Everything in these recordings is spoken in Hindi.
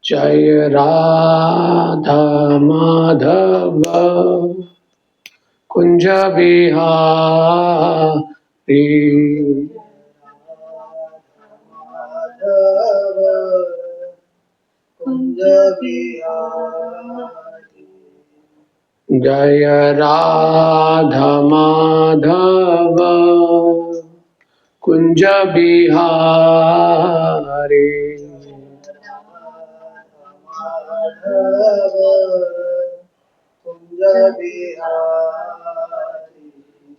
जय राधा माधव कुंज बिहारी। जय राधा माधव कुंज बिहारी।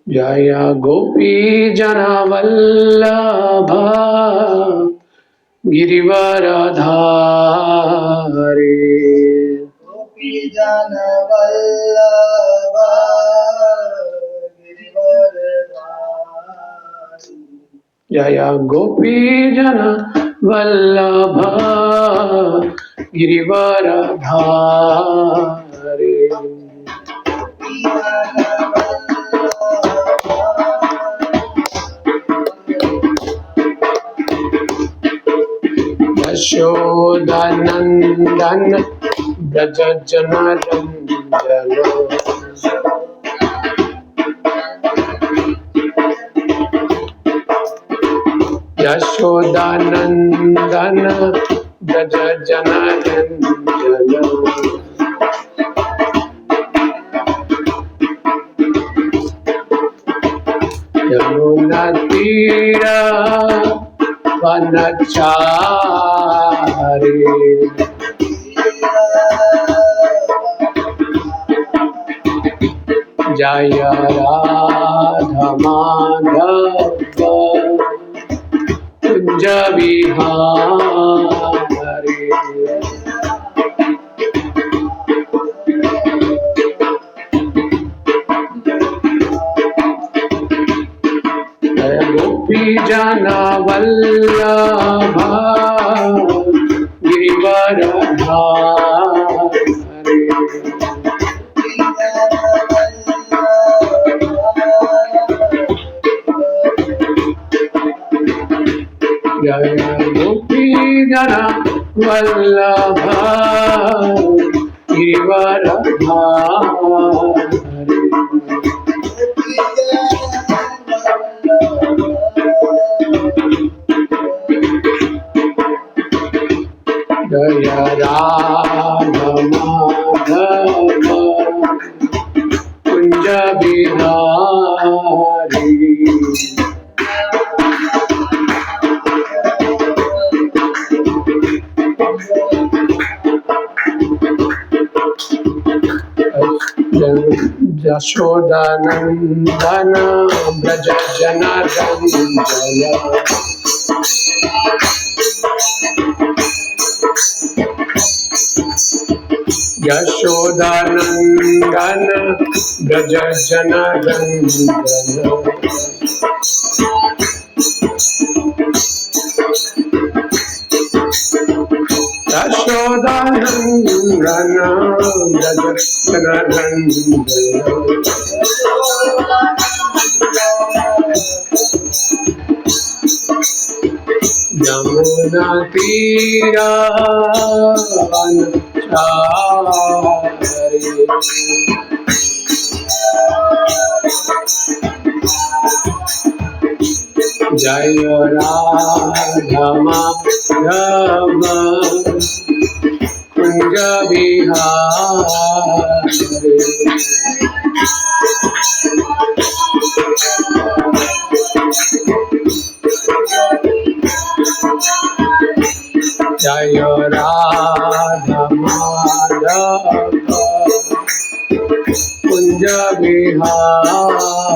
जय गोपी जन वल्लभ गिरिवरधारी। गोपी जन वल्लभ गिरिवरधारी। जय गोपी जन वल्लभ गिरिवरधारी। यशोदानंदन ब्रज जनरंजन। यशोदानंदन ब्रज जनरंजन। यमुना तीरा वनचारी। जय राधा माधव कुंज बिहारी। जय गोपी जन वल्लभ गिरिवरधारी। जय गोपी जन वल्लभ गिरिवरधारी। जय राधा माधव कुंज बिहारी। यशोदानंदन ब्रज जनरंजन। यशोदानंदन ब्रज जनरंजन। यशोदानंदन ब्रज जनरंजन। यमुना तीरा वनचारी। जय राधा माधव कुंज बिहारी। जय राधा माधव कुंज बिहारी।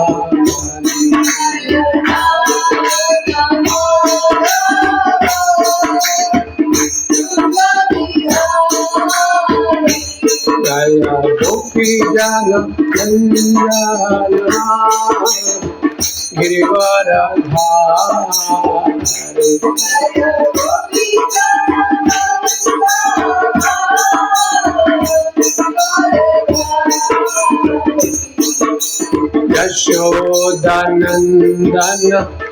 जय गोपी जन वल्लभ गिरिवरधारी। यशोदानंदन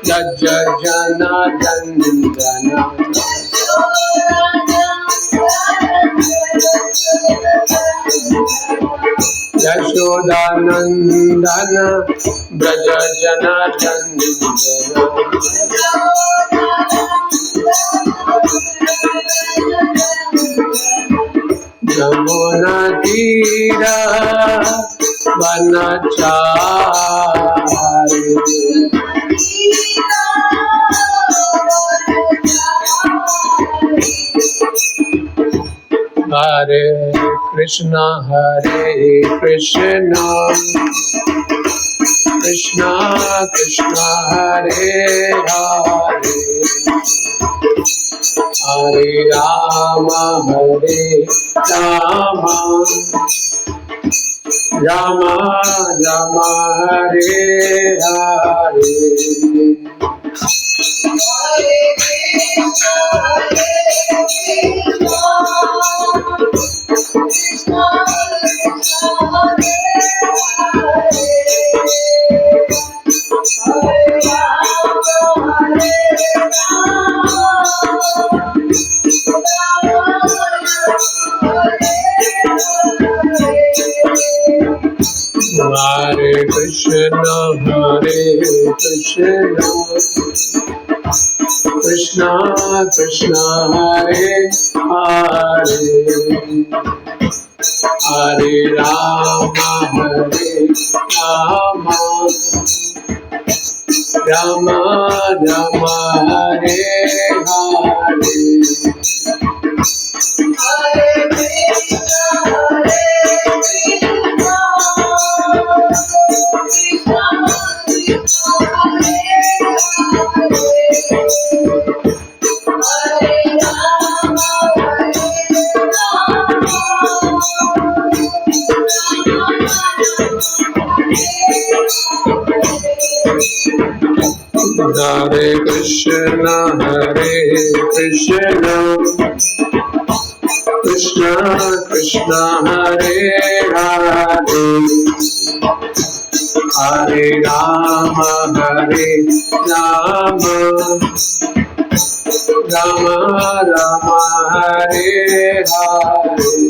ब्रज जनरंजन। यशोदानंदन ब्रज जनार्दन यमुना तीरा वनचारी हरे कृष्णा कृष्णा कृष्णा हरे हरे हरे राम राम राम हरे हरे हरे कृष्णा कृष्णा कृष्णा हरे हरे हरे राम राम राम हरे हरे हरे कृष्णा कृष्णा कृष्णा हरे हरे हरे राम राम राम हरे हरे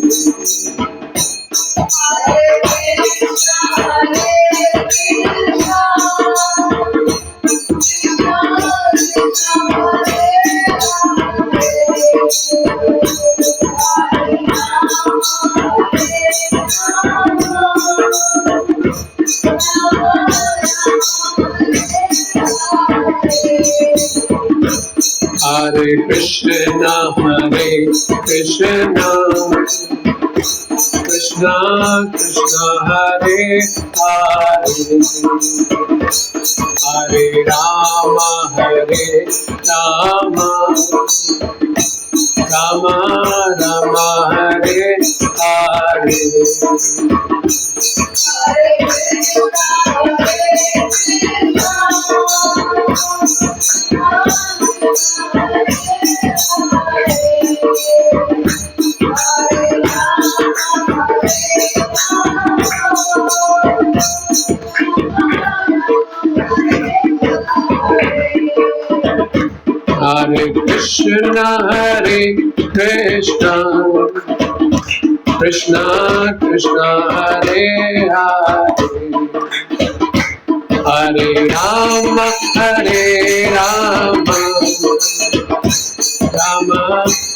हरे कृष्णा कृष्णा कृष्णा हरे हरे हरे राम राम राम हरे हरे हरे कृष्णा कृष्णा कृष्णा हरे हरे हरे राम राम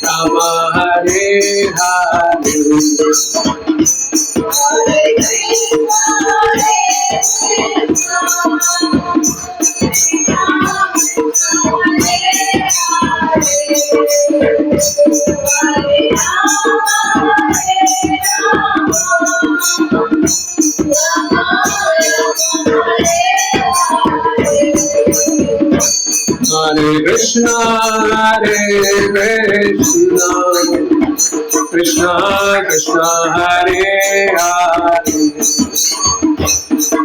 राम हरे हरे हरे कृष्णा कृष्णा कृष्णा हरे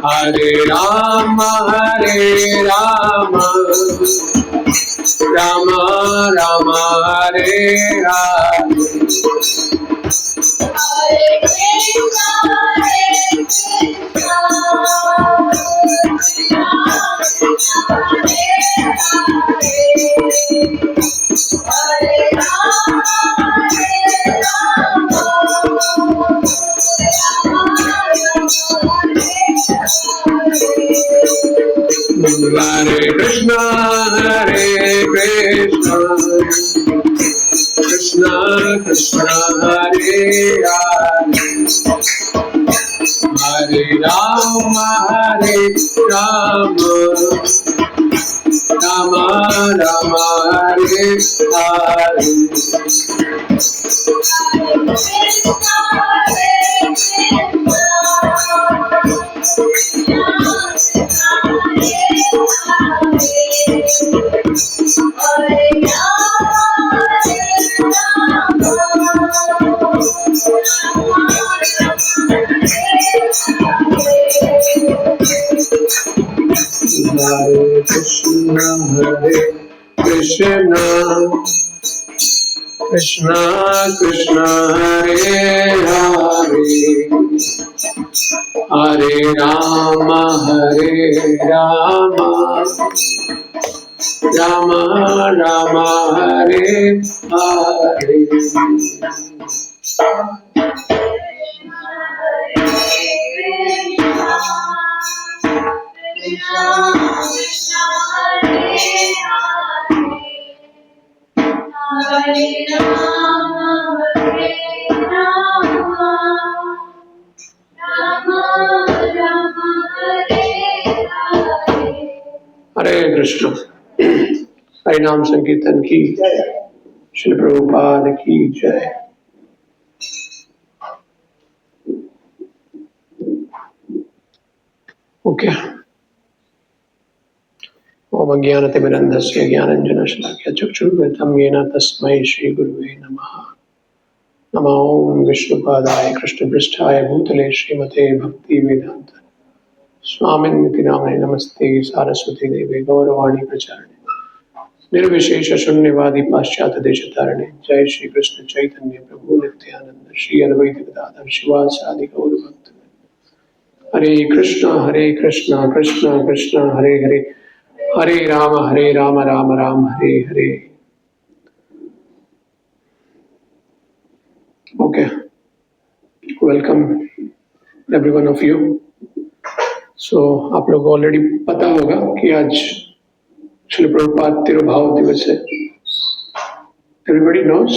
हरे हरे राम राम राम हरे हरे Hare Krishna, Krishna Krishna, Hare Hare, Hare Rama, Rama Rama, Hare Hare. Hare Krishna, Krishna Krishna, Hare Hare, Hare Rama, Rama Rama, Hare Hare. हरे कृष्ण। हरिनाम संकीर्तन की जय, श्री प्रभुपाद की जय। ओके। ओम अज्ञानतिमिरन्धस्य ज्ञानाञ्जनशलाकया चक्षुर्मिलितं येन तस्मै श्रीगुरुवे नमः। नमो ओम विष्णुपादाय कृष्णपृष्ठाय भूतले श्रीमते भक्तिवेदान्त स्वामिन्निति नामिने नमस्ते सारस्वती देवे गौरवाणी प्रचारिणे निर्विशेष शून्यवादी पाश्चात्य देशतारिणे। जय श्री कृष्ण चैतन्य प्रभु नित्यानंद श्री अद्वैत गदाधर शिवासादि गौर भक्त। Hare Krishna Krishna Krishna Hare Hare, Hare Ram Ram Ram Hare Hare. Okay, welcome every one of you. So आप लोग को ऑलरेडी पता होगा कि आज श्री प्रभुपाद तिरुभाव दिवस है। एवरीबडी नोस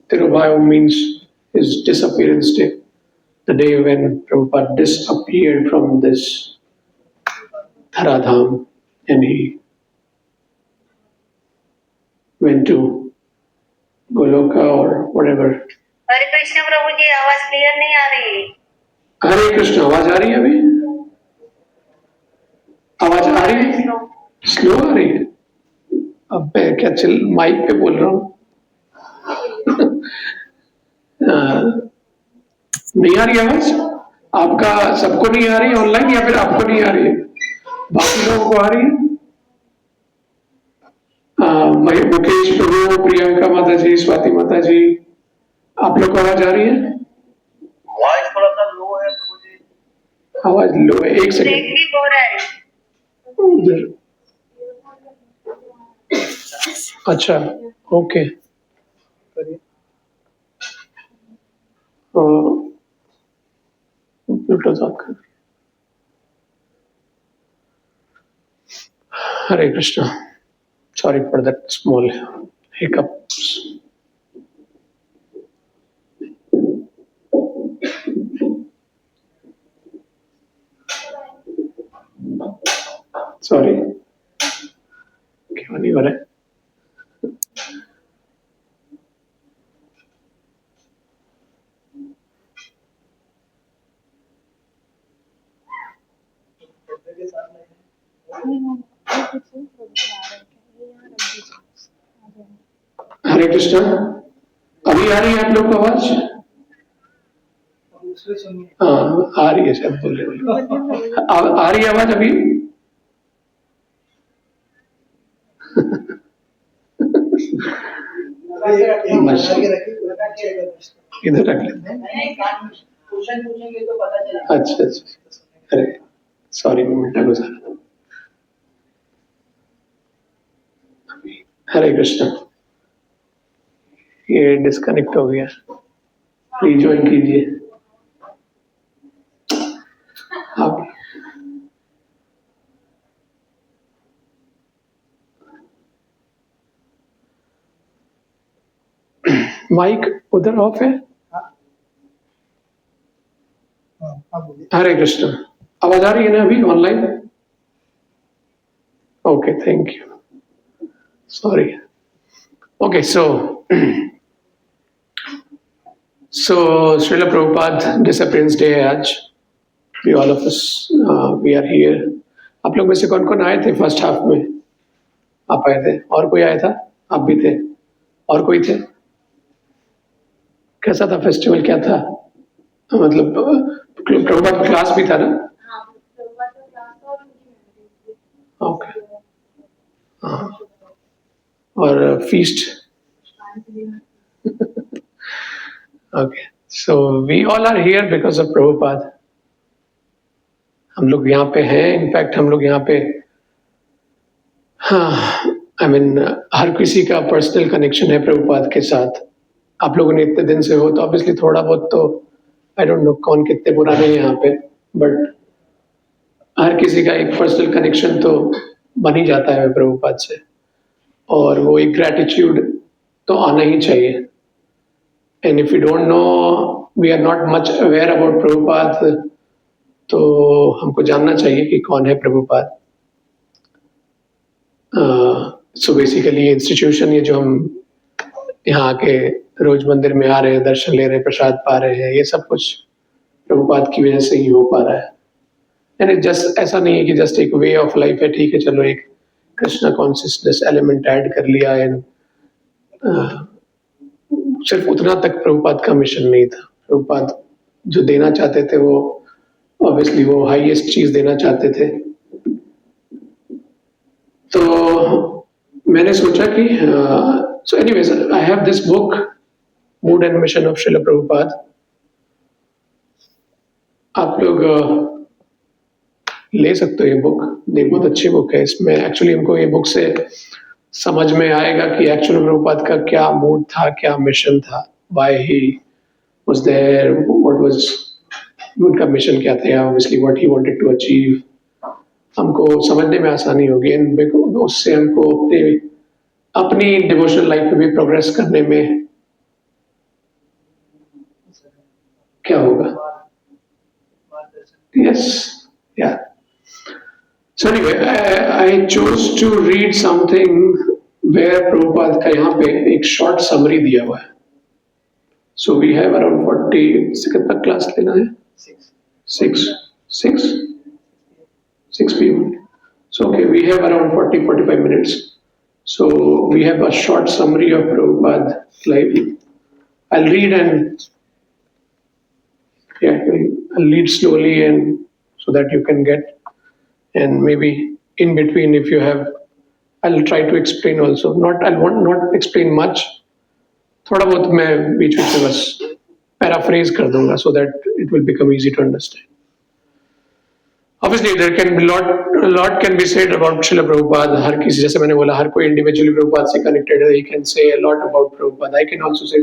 तिरुभाव means his disappearance day, the day when Prabhupada disappeared from this Dharadham and he went to Goloka or whatever. हरे कृष्ण प्रभु जी, आवाज क्लियर नहीं आ रही है। हरे कृष्ण, आवाज आ रही है? अभी आवाज आ रही है? स्लो आ रही है? अब मैं क्या चल माइक पे बोल रहा हूँ। नहीं आ रही आवाज आपका? सबको नहीं आ रही है ऑनलाइन, या फिर आपको नहीं आ रही है? बाकी लोगों को आ रही है? मुकेश प्रभु, प्रियंका माता जी, स्वाति माता जी, आप लोग को आवाज आ रही है? वॉइस थोड़ा सा लो है प्रभु जी। आवाज लो है, एक सेकंड। हो रहा है। उधर अच्छा, ओके। ब्लूटूथ ऑफ कर। Hare Krishna, sorry for that small hiccups. Sorry, क्यों नहीं हो रहा है? हरे कृष्णा, अभी आ रही है आप लोग को आवाज? हाँ, आ रही है, सब बोल रहे हैं। आ रही है आवाज अभी? इधर रख लेते हैं। अच्छा अच्छा, अरे सॉरी, मैं उल्टा गुजार। हरे कृष्णा, ये डिस्कनेक्ट हो गया, रिज्वाइन कीजिए आप। माइक उधर ऑफ है। हरे कृष्ण। आवाज आ रही है ना अभी online? Okay, thank you, sorry. Okay, so Srila Prabhupada disappearance day है आज। We all of us we are here। आप लोग में से कौन कौन आए थे फर्स्ट हाफ में? आप आए थे, और कोई आया था? आप भी थे, और कोई थे? कैसा था फेस्टिवल, क्या था? मतलब प्रभुपाद का क्लास भी था ना? ओके, हाँ, और feast. Okay, so we all are here because of Prabhupada. हम लोग यहाँ पे हैं, इनफैक्ट हम लोग यहाँ पे, हाँ, आई मीन हर किसी का पर्सनल कनेक्शन है प्रभुपाद के साथ। आप लोगों ने इतने दिन से हो तो ऑब्वियसली थोड़ा बहुत तो, आई डोंट नो कौन कितने पुराने हैं यहाँ पे, बट हर किसी का एक पर्सनल कनेक्शन तो बन ही जाता है प्रभुपाद से, और वो एक ग्रैटिट्यूड तो आना ही चाहिए। And if you don't know, we are not much aware about Prabhupada, तो हमको जानना चाहिए कि कौन है प्रभुपाद। सो बेसिकली इंस्टीट्यूशन, ये जो हम यहाँ आके रोज मंदिर में आ रहे हैं, दर्शन ले रहे हैं, प्रसाद पा रहे हैं, ये सब कुछ प्रभुपाद की वजह से ही हो पा रहा है। यानी जस्ट ऐसा नहीं है कि जस्ट एक वे ऑफ लाइफ है, ठीक है चलो एक कृष्णा कॉन्शियसनेस एलिमेंट ऐड कर लिया, एंड सिर्फ उतना तक प्रभुपाद का मिशन नहीं था। प्रभुपाद जो देना चाहते थे वो ऑब्वियसली वो हाईएस्ट चीज देना चाहते थे। तो मैंने सोचा कि so anyways, I have this book, mood and mission of Srila Prabhupada. आप लोग ले सकते हो ये बुक, ये बहुत अच्छी बुक है। इसमें एक्चुअली हमको ये बुक से समझ में आएगा कि एक्चुअली प्रभुपाद का क्या मूड था, क्या मिशन था, why he was there, what was उनका मिशन, क्या था, obviously what he wanted to achieve. हमको समझने में आसानी होगी, एंड उससे हमको अपनी डिवोशनल लाइफ में भी प्रोग्रेस करने में क्या होगा। यस, या। So anyway, I chose to read something where Prabhupada का यहाँ पे एक शॉर्ट समरी दिया हुआ है। So we have around 40, से कितना क्लास लेना है? 6 p.m. So okay, we have around 40-45 minutes. So we have a short summary of Prabhupada's life. I'll read and yeah, I'll read slowly and so that you can get, and maybe in between if you have, I'll try to explain also. I want not explain much. थोड़ा बहुत मैं बीच बीच में बस पैराफ्रेज कर दूंगा so that it will become easy to understand. Obviously there can be lot can be said about Srila Prabhupada. हर किसी, जैसे मैंने बोला, हर कोई individually Prabhupada से connected है. He can say a lot about Prabhupada. I can also say,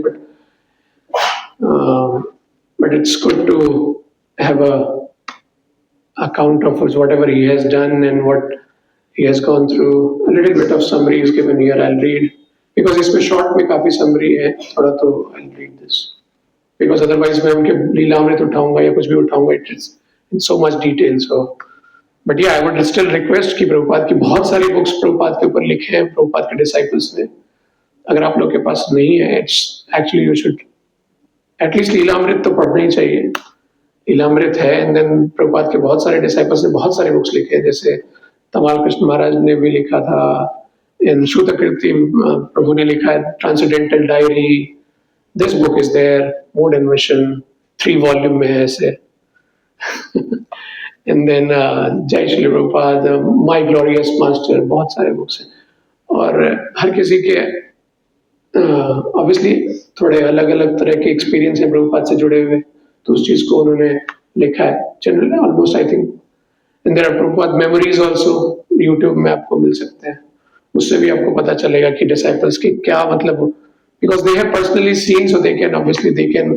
but it's good to have a account of whatever he has done and what he has gone through. A little bit of summary is given here. I'll read because इसमें short में काफी summary है थोड़ा, तो I'll read this because otherwise मैं उनके लीलामृत उठाऊंगा या कुछ भी उठाऊंगा, it's in so much detail. So but yeah, I would still request कि प्रभुपाद की बहुत सारी बुक्स प्रभुपाद के ऊपर लिखे हैं प्रभुपाद के डिसाइपल्स ने। अगर आप लोग के पास नहीं है, it's actually you should at least Lilamrita तो पढ़ना ही चाहिए। लीलामृत है, एंड देन प्रभुपाद के बहुत सारे डिसाइपल्स ने बहुत सारे बुक्स लिखे हैं, जैसे तमाल कृष्ण महाराज ने भी लिखा था, इन श्रुतकीर्ति प्रभु ने लिखा है transcendental diary, this book is there, mood and mission 3 volume में है ऐसे। And then jay Shri Prabhupada, my glorious master, बहुत सारे बुक्स हैं, और हर किसी के ऑब्वियसली थोड़े अलग अलग तरह के एक्सपीरियंस है प्रभुपाद से जुड़े हुए, तो उस चीज को उन्होंने लिखा है generally almost I think. And there are Prabhupada memories also, YouTube में आपको मिल सकते हैं, उससे भी आपको पता चलेगा कि डिसाइपल्स के क्या मतलब, because they have personally seen, so they can obviously they can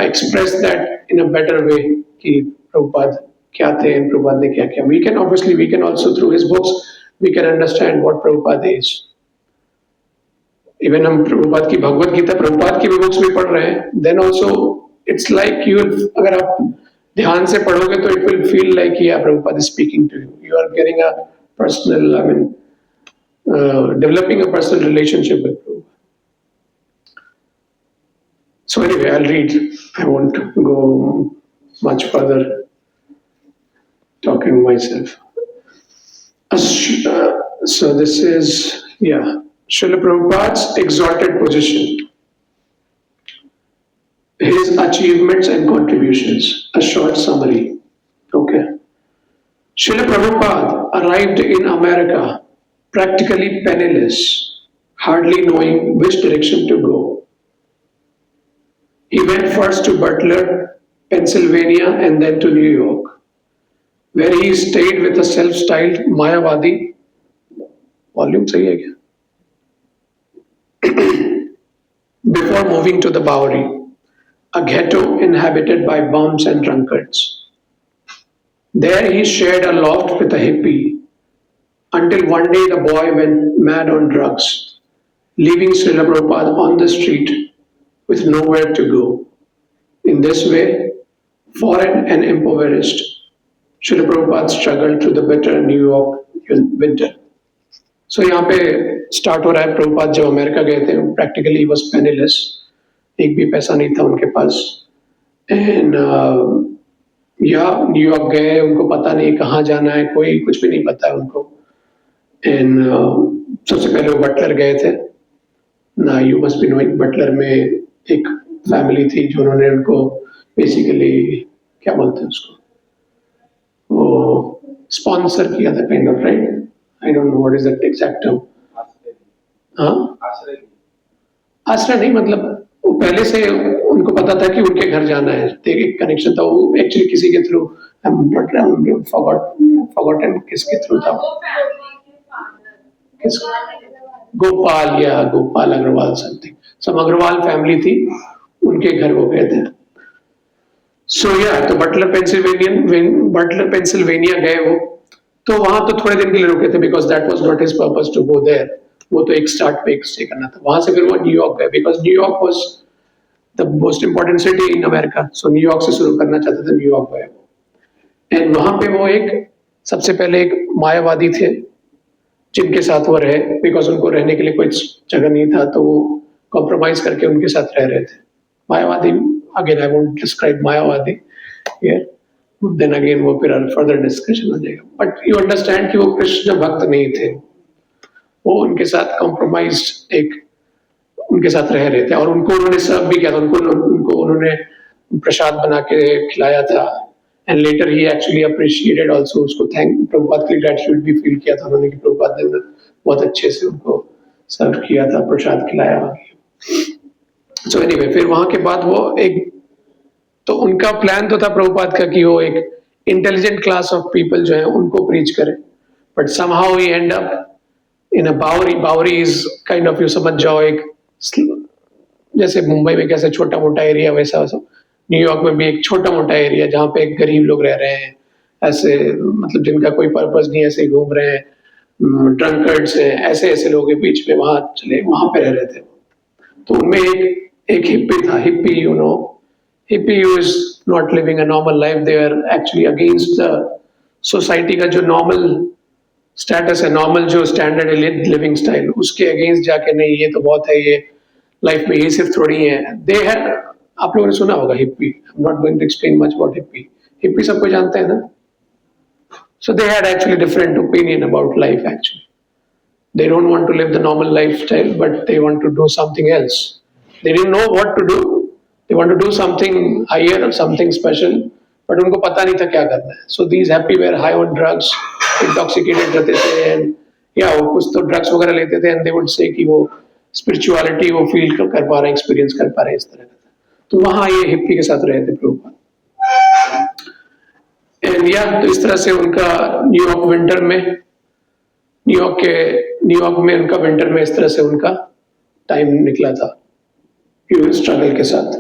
express that in a better way कि प्रभुपाद क्या थे एंड प्रभुपाद ने क्या किया। We can obviously, we can also through his books we can understand what Prabhupada is. Even हम प्रभुपाद की भगवत गीता, प्रभुपाद की भी बुक्स भी पढ़ रहे हैं, then also it's like you, अगर आप ध्यान से पढ़ोगे तो it will feel like yeah Prabhupada is speaking to you, you are getting a personal, I mean developing a personal relationship with Prabhupada. So anyway, I'll read. I won't go much further talking myself. So this is, yeah, Srila Prabhupada's exalted position, his achievements and contributions. A short summary. Okay. Srila Prabhupada arrived in America practically penniless, hardly knowing which direction to go. He went first to Butler, Pennsylvania, and then to New York, where he stayed with a self-styled Mayavadi. Volume sahi hai kya? Before moving to the Bowery, a ghetto inhabited by bums and drunkards. There he shared a loft with a hippie, until one day the boy went mad on drugs, leaving Srila Prabhupada on the street with nowhere to go. In this way, foreign and impoverished, Srila Prabhupada struggled through the bitter New York winter. So यहाँ पे स्टार्ट हो रहा है, प्रभुपाद जब अमेरिका गए थे, प्रैक्टिकली वॉज पेनीलेस, एक भी पैसा नहीं था उनके पास, एंड या न्यूयॉर्क गए, उनको पता नहीं कहाँ जाना है, कोई कुछ भी नहीं पता है उनको, एंड सबसे पहले वो बटलर गए थे ना, you must be knowing, Butler में एक फैमिली थी जो उन्होंने उनको बेसिकली क्या बोलते हैं उसको, वो स्पॉन्सर किया था, kind of, right, I don't know what is that exact term. हाँ, आश्रय नहीं, मतलब वो पहले से उनको पता था कि उनके घर जाना है, एक कनेक्शन था, वो एक्चुअली किसी के थ्रू, फॉरगॉटन किसके थ्रू था, गोपाल या गोपाल अग्रवाल समथिंग, सम अग्रवाल फैमिली थी, उनके घर वो गए थे. सो या तो बटलर पेंसिल्वेनिया गए वो, तो वहां तो थोड़े दिन के लिए रुके थे, because that was not his purpose to go there, वो तो एक स्टार्ट पे स्टे करना था. वहां से फिर वो न्यूयॉर्क गए, because New York was the most important city in America, so New York से शुरू करना चाहते थे, न्यूयॉर्क गए. एंड वहां पे वो एक सबसे पहले एक मायावादी थे जिनके साथ वो रहे, बिकॉज उनको रहने के लिए कोई जगह नहीं था, तो वो कॉम्प्रोमाइज करके उनके साथ रह रहे थे. Mayavadi, again I won't describe Mayavadi here, then again वो फिर फर्दर डिस्कशन हो जाएगा, बट यू अंडरस्टैंड कि वो कृष्ण भक्त नहीं थे, वो उनके साथ कॉम्प्रोमाइज एक उनके साथ रह रहे थे, और उनको उन्होंने सर्व भी किया था, उनको उन्होंने प्रसाद बना के खिलाया था, and later he actually appreciated also, उसको थैंक प्रभुपाद की ग्रेटिट्यूड भी फील किया था उन्होंने कि प्रभुपाद ने बहुत अच्छे से उनको सर्व किया था, प्रसाद खिलाया. सो एनीवे, फिर वहां के बाद वो एक, तो उनका प्लान तो था प्रभुपाद का कि वो एक इंटेलिजेंट क्लास ऑफ पीपल जो है उनको प्रीच करे, but somehow he end up in a Bowery. Bowery is kind of, you समझ जाओ, एक जैसे मुंबई में कैसे छोटा मोटा एरिया, वैसा न्यूयॉर्क में भी एक छोटा मोटा एरिया जहाँ पे गरीब लोग रह रहे हैं, ऐसे मतलब जिनका कोई पर्पस नहीं, ऐसे घूम रहे हैं, ड्रंकर्ड्स हैं, ऐसे ऐसे लोगों के बीच में वहां पे रह रहे थे. तो उनमें एक हिप्पी था, hippie, you know, hippie is not living a normal life, they are actually against the society का जो नॉर्मल स्टेटस है, नॉर्मल जो स्टैंडर्ड है लिविंग स्टाइल, उसके अगेंस्ट जाके नहीं, ये तो बहुत है, ये लाइफ में ये सिर्फ थोड़ी है. दे हैव, आप लोगों ने सुना होगा hippie, I am not going to explain much about hippie. Hippie सबको जानते हैं ना. So they had actually different opinion about life. Actually they don't want to live the normal lifestyle, but they want to do something else. They didn't know what to do, they want to do something higher or something special, but उनको पता नहीं था क्या करना है. So these happy were high on drugs, intoxicated रहते थे, and yeah, वो कुछ तो drugs वगैरह लेते थे, and they would say कि वो spirituality वो feel कर पा रहे हैं, experience कर पा रहे हैं, इस तरह का. तो वहाँ ये हिप्पी के साथ रहे थे प्रभुपाद. एंड या तो इस तरह से उनका न्यूयॉर्क विंटर में, न्यूयॉर्क में उनका विंटर में इस तरह से उनका टाइम निकला था स्ट्रगल के साथ.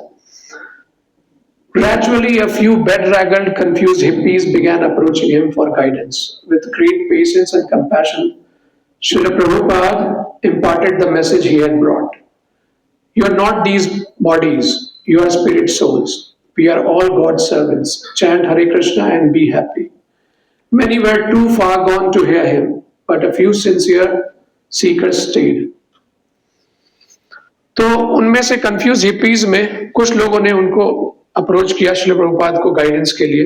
Gradually, a few bedraggled, confused hippies began approaching him for guidance. With great patience and compassion, Srila Prabhupada imparted the message he had brought. You are not these bodies, you are spirit souls. We are all God's servants. Chant Hare Krishna and be happy. Many were too far gone to hear him, but a few sincere seekers stayed. तो उनमें से कंफ्यूज हिपीज में कुछ लोगों ने उनको अप्रोच किया श्रील प्रभुपाद को गाइडेंस के लिए,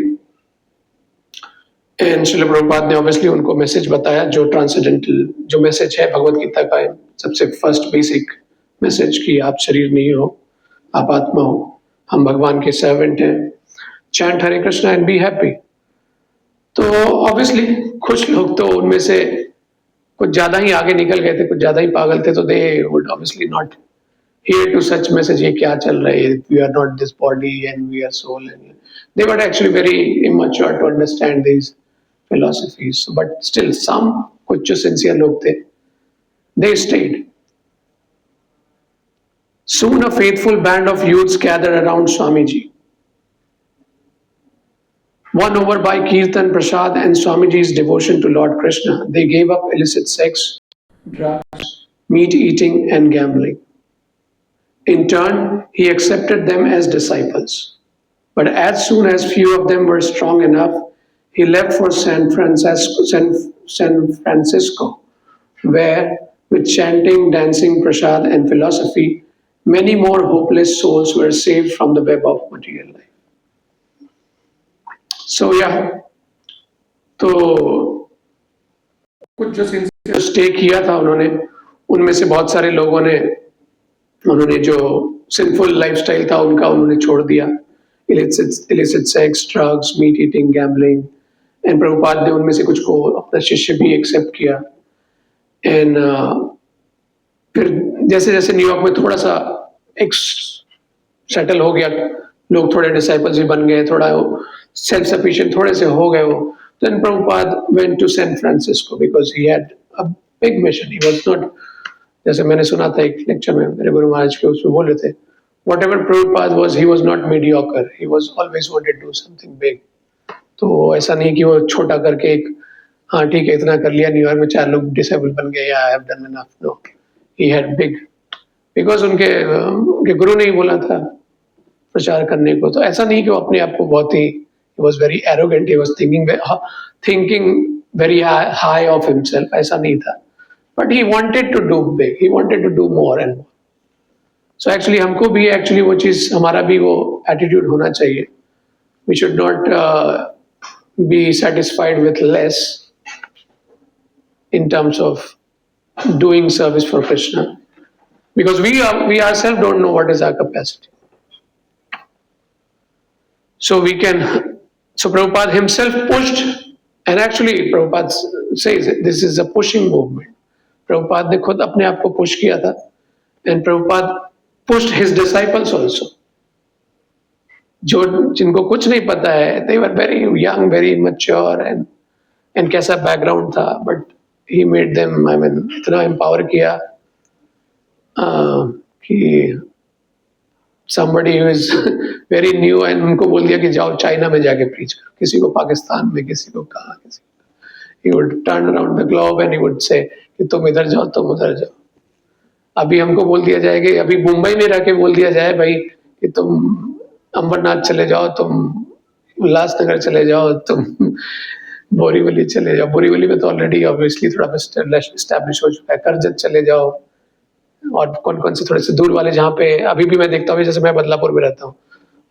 एंड श्रील प्रभुपाद ने ऑब्वियसली उनको मैसेज बताया, जो ट्रांसेंडेंटल जो मैसेज है भगवत गीता का सबसे फर्स्ट बेसिक मैसेज कि आप शरीर नहीं हो, आप आत्मा हो, हम भगवान के सर्वेंट हैं, chant Hare Krishna and be happy. तो ऑब्वियसली कुछ लोग तो उनमें से कुछ ज्यादा ही आगे निकल गए थे, कुछ ज्यादा ही पागल थे, तो they would obviously not hear to such message, ये क्या चल रहा है, we are not this body and we are soul, and they were actually very immature to understand these philosophies, but still some कुछ जो sincere लोग थे, they stayed. Soon a faithful band of youths gathered around Swamiji. Won over by Kirtan, Prasad and Swamiji's devotion to Lord Krishna, they gave up illicit sex, drugs, meat eating and gambling. In turn, he accepted them as disciples. But as soon as few of them were strong enough, he left for San Francisco, where, with chanting, dancing, prasad, and philosophy, many more hopeless souls were saved from the web of material life. So, yeah, तो कुछ जो सिंसियर स्टे किया था उन्होंने, उनमें से बहुत सारे लोगों ने उन्होंने जो सिंफुल लाइफस्टाइल था उनका उन्होंने छोड़ दिया, illicit sex, drugs, meat eating, gambling, and Prabhupada ने उनमें से कुछ को अपना शिष्य भी एक्सेप्ट किया। एंड फिर जैसे जैसे न्यूयॉर्क में थोड़ा सा एक सेटल हो गया, लोग थोड़े डिसाइपल्स भी बन गए, थोड़ा सेल्फ सफिशिएंट थोड़े से हो गए वो, then Prabhupada went to San Francisco because he had a big mission. He was not, जैसे मैंने सुना था एक लेक्चर में मेरे गुरु महाराज के, उसमें बोले थे, whatever Prabhupada was, he was not mediocre, he was always wanted to do something big. तो ऐसा नहीं कि वो छोटा करके एक, हाँ ठीक है इतना कर लिया, न्यूयॉर्क में 4 लोग डिसेबल बन गए, I have done enough. No, he had big, because उनके गुरु ने ही बोला था प्रचार करने को। तो ऐसा नहीं कि वो अपने आप को बहुत ही, he was very arrogant, he was thinking very high of himself, ऐसा नहीं था, but he wanted to do big, he wanted to do more and more. So actually हमको भी actually वो चीज, हमारा भी वो attitude होना चाहिए। We should not be satisfied with less in terms of doing service for Krishna, because we ourselves don't know what is our capacity. So we can, so Prabhupada himself pushed, and actually Prabhupada says this is a pushing movement. Prabhupada ने खुद अपने आप को push किया था, and Prabhupada pushed his disciples also. जो जिनको कुछ नहीं पता है, they were very young, very mature, and कैसा बैकग्राउंड था, but he made them, I mean, इतना empower किया कि somebody who is very new, and उनको बोल दिया कि जाओ चाइना में जाके प्रीच करो, किसी को पाकिस्तान में, किसी को कहाँ, किसी को, he would turn around the globe and he would say कि तुम इधर जाओ, तुम उधर जाओ। अभी हमको बोल दिया जाए कि अभी मुंबई में रह के बोल दिया जाए भाई कि तुम अमरनाथ चले जाओ, तुम उल्लासनगर चले जाओ, तुम बोरीवली चले जाओ, बोरीवली में तो ऑलरेडी ऑब्वियसली थोड़ा एस्टैब्लिश हो चुका है, करजत चले जाओ, और कौन कौन से थोड़े से दूर वाले जहाँ पे अभी भी मैं देखता हूँ, जैसे मैं बदलापुर में रहता हूँ,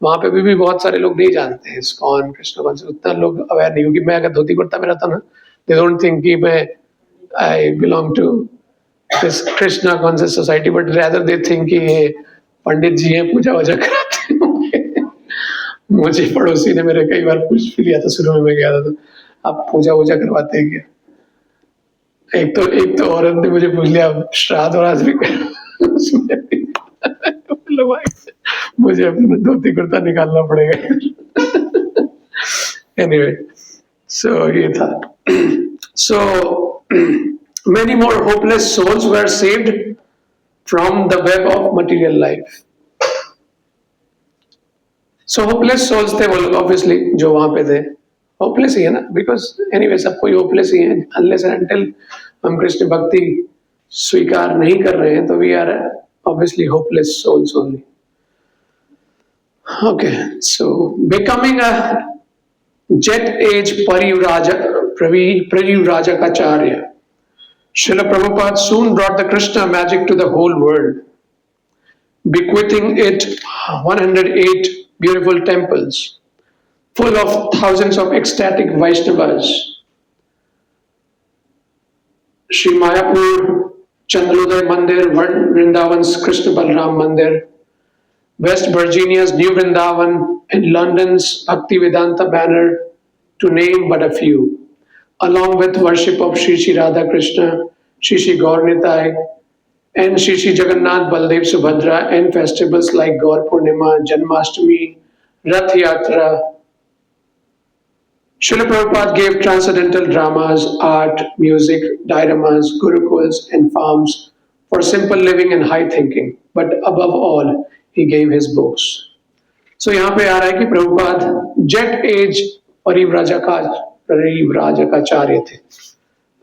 वहाँ पे भी बहुत सारे लोग नहीं जानते हैं इस्कॉन, कृष्ण कॉन्सेप्ट, उतना लोग अवेयर नहीं, क्योंकि मैं अगर धोती कुर्ता में रहता हूँ ना, दे डोंट थिंक कि मैं I belong to this Krishna concept society, but rather they think कि ये पंडित जी हैं, पूजा वूजा कराते होंगे। मुझे पड़ोसी ने मेरे कई बार पूछ भी लिया था, शुरू में मैं गया था, तो आप पूजा वूजा करवाते हैं क्या? एक तो औरत ने मुझे पूछ लिया, श्राद्ध और आज भी मुझे अपना धोती कुर्ता निकालना पड़ेगा। एनीवे, सो ये था। सो many more hopeless souls were saved from the web of material life. So hopeless souls थे वो लोग, obviously जो वहां पे थे, hopeless ही है ना, because anyway सब कोई hopeless ही है, unless and until हम कृष्ण भक्ति स्वीकार नहीं कर रहे हैं तो we are obviously hopeless souls only. Okay, so becoming a jet age Parivrajakacharya, Srila Prabhupada soon brought the Krishna magic to the whole world, bequeathing it 108 beautiful temples, full of thousands of ecstatic Vaishnavas. Sri Mayapur Chandroday Mandir, Vrindavan's Krishna Balram Mandir, West Virginia's New Vrindavan, and London's Bhaktivedanta banner, to name but a few, along with worship of Shri Shri Radha Krishna, Shri Shri Gaur Nitai, and Shri Shri Jagannath Baldev Subhadra, and festivals like Gaur Purnima, Janmashtami, Rath Yatra. Srila Prabhupada gave transcendental dramas, art, music, dioramas, gurukuls, and farms for simple living and high thinking. But above all, he gave his books. So यहाँ पे आ रहा है कि प्रभुपाद जेट एज परिव्राजकाचार्य थे.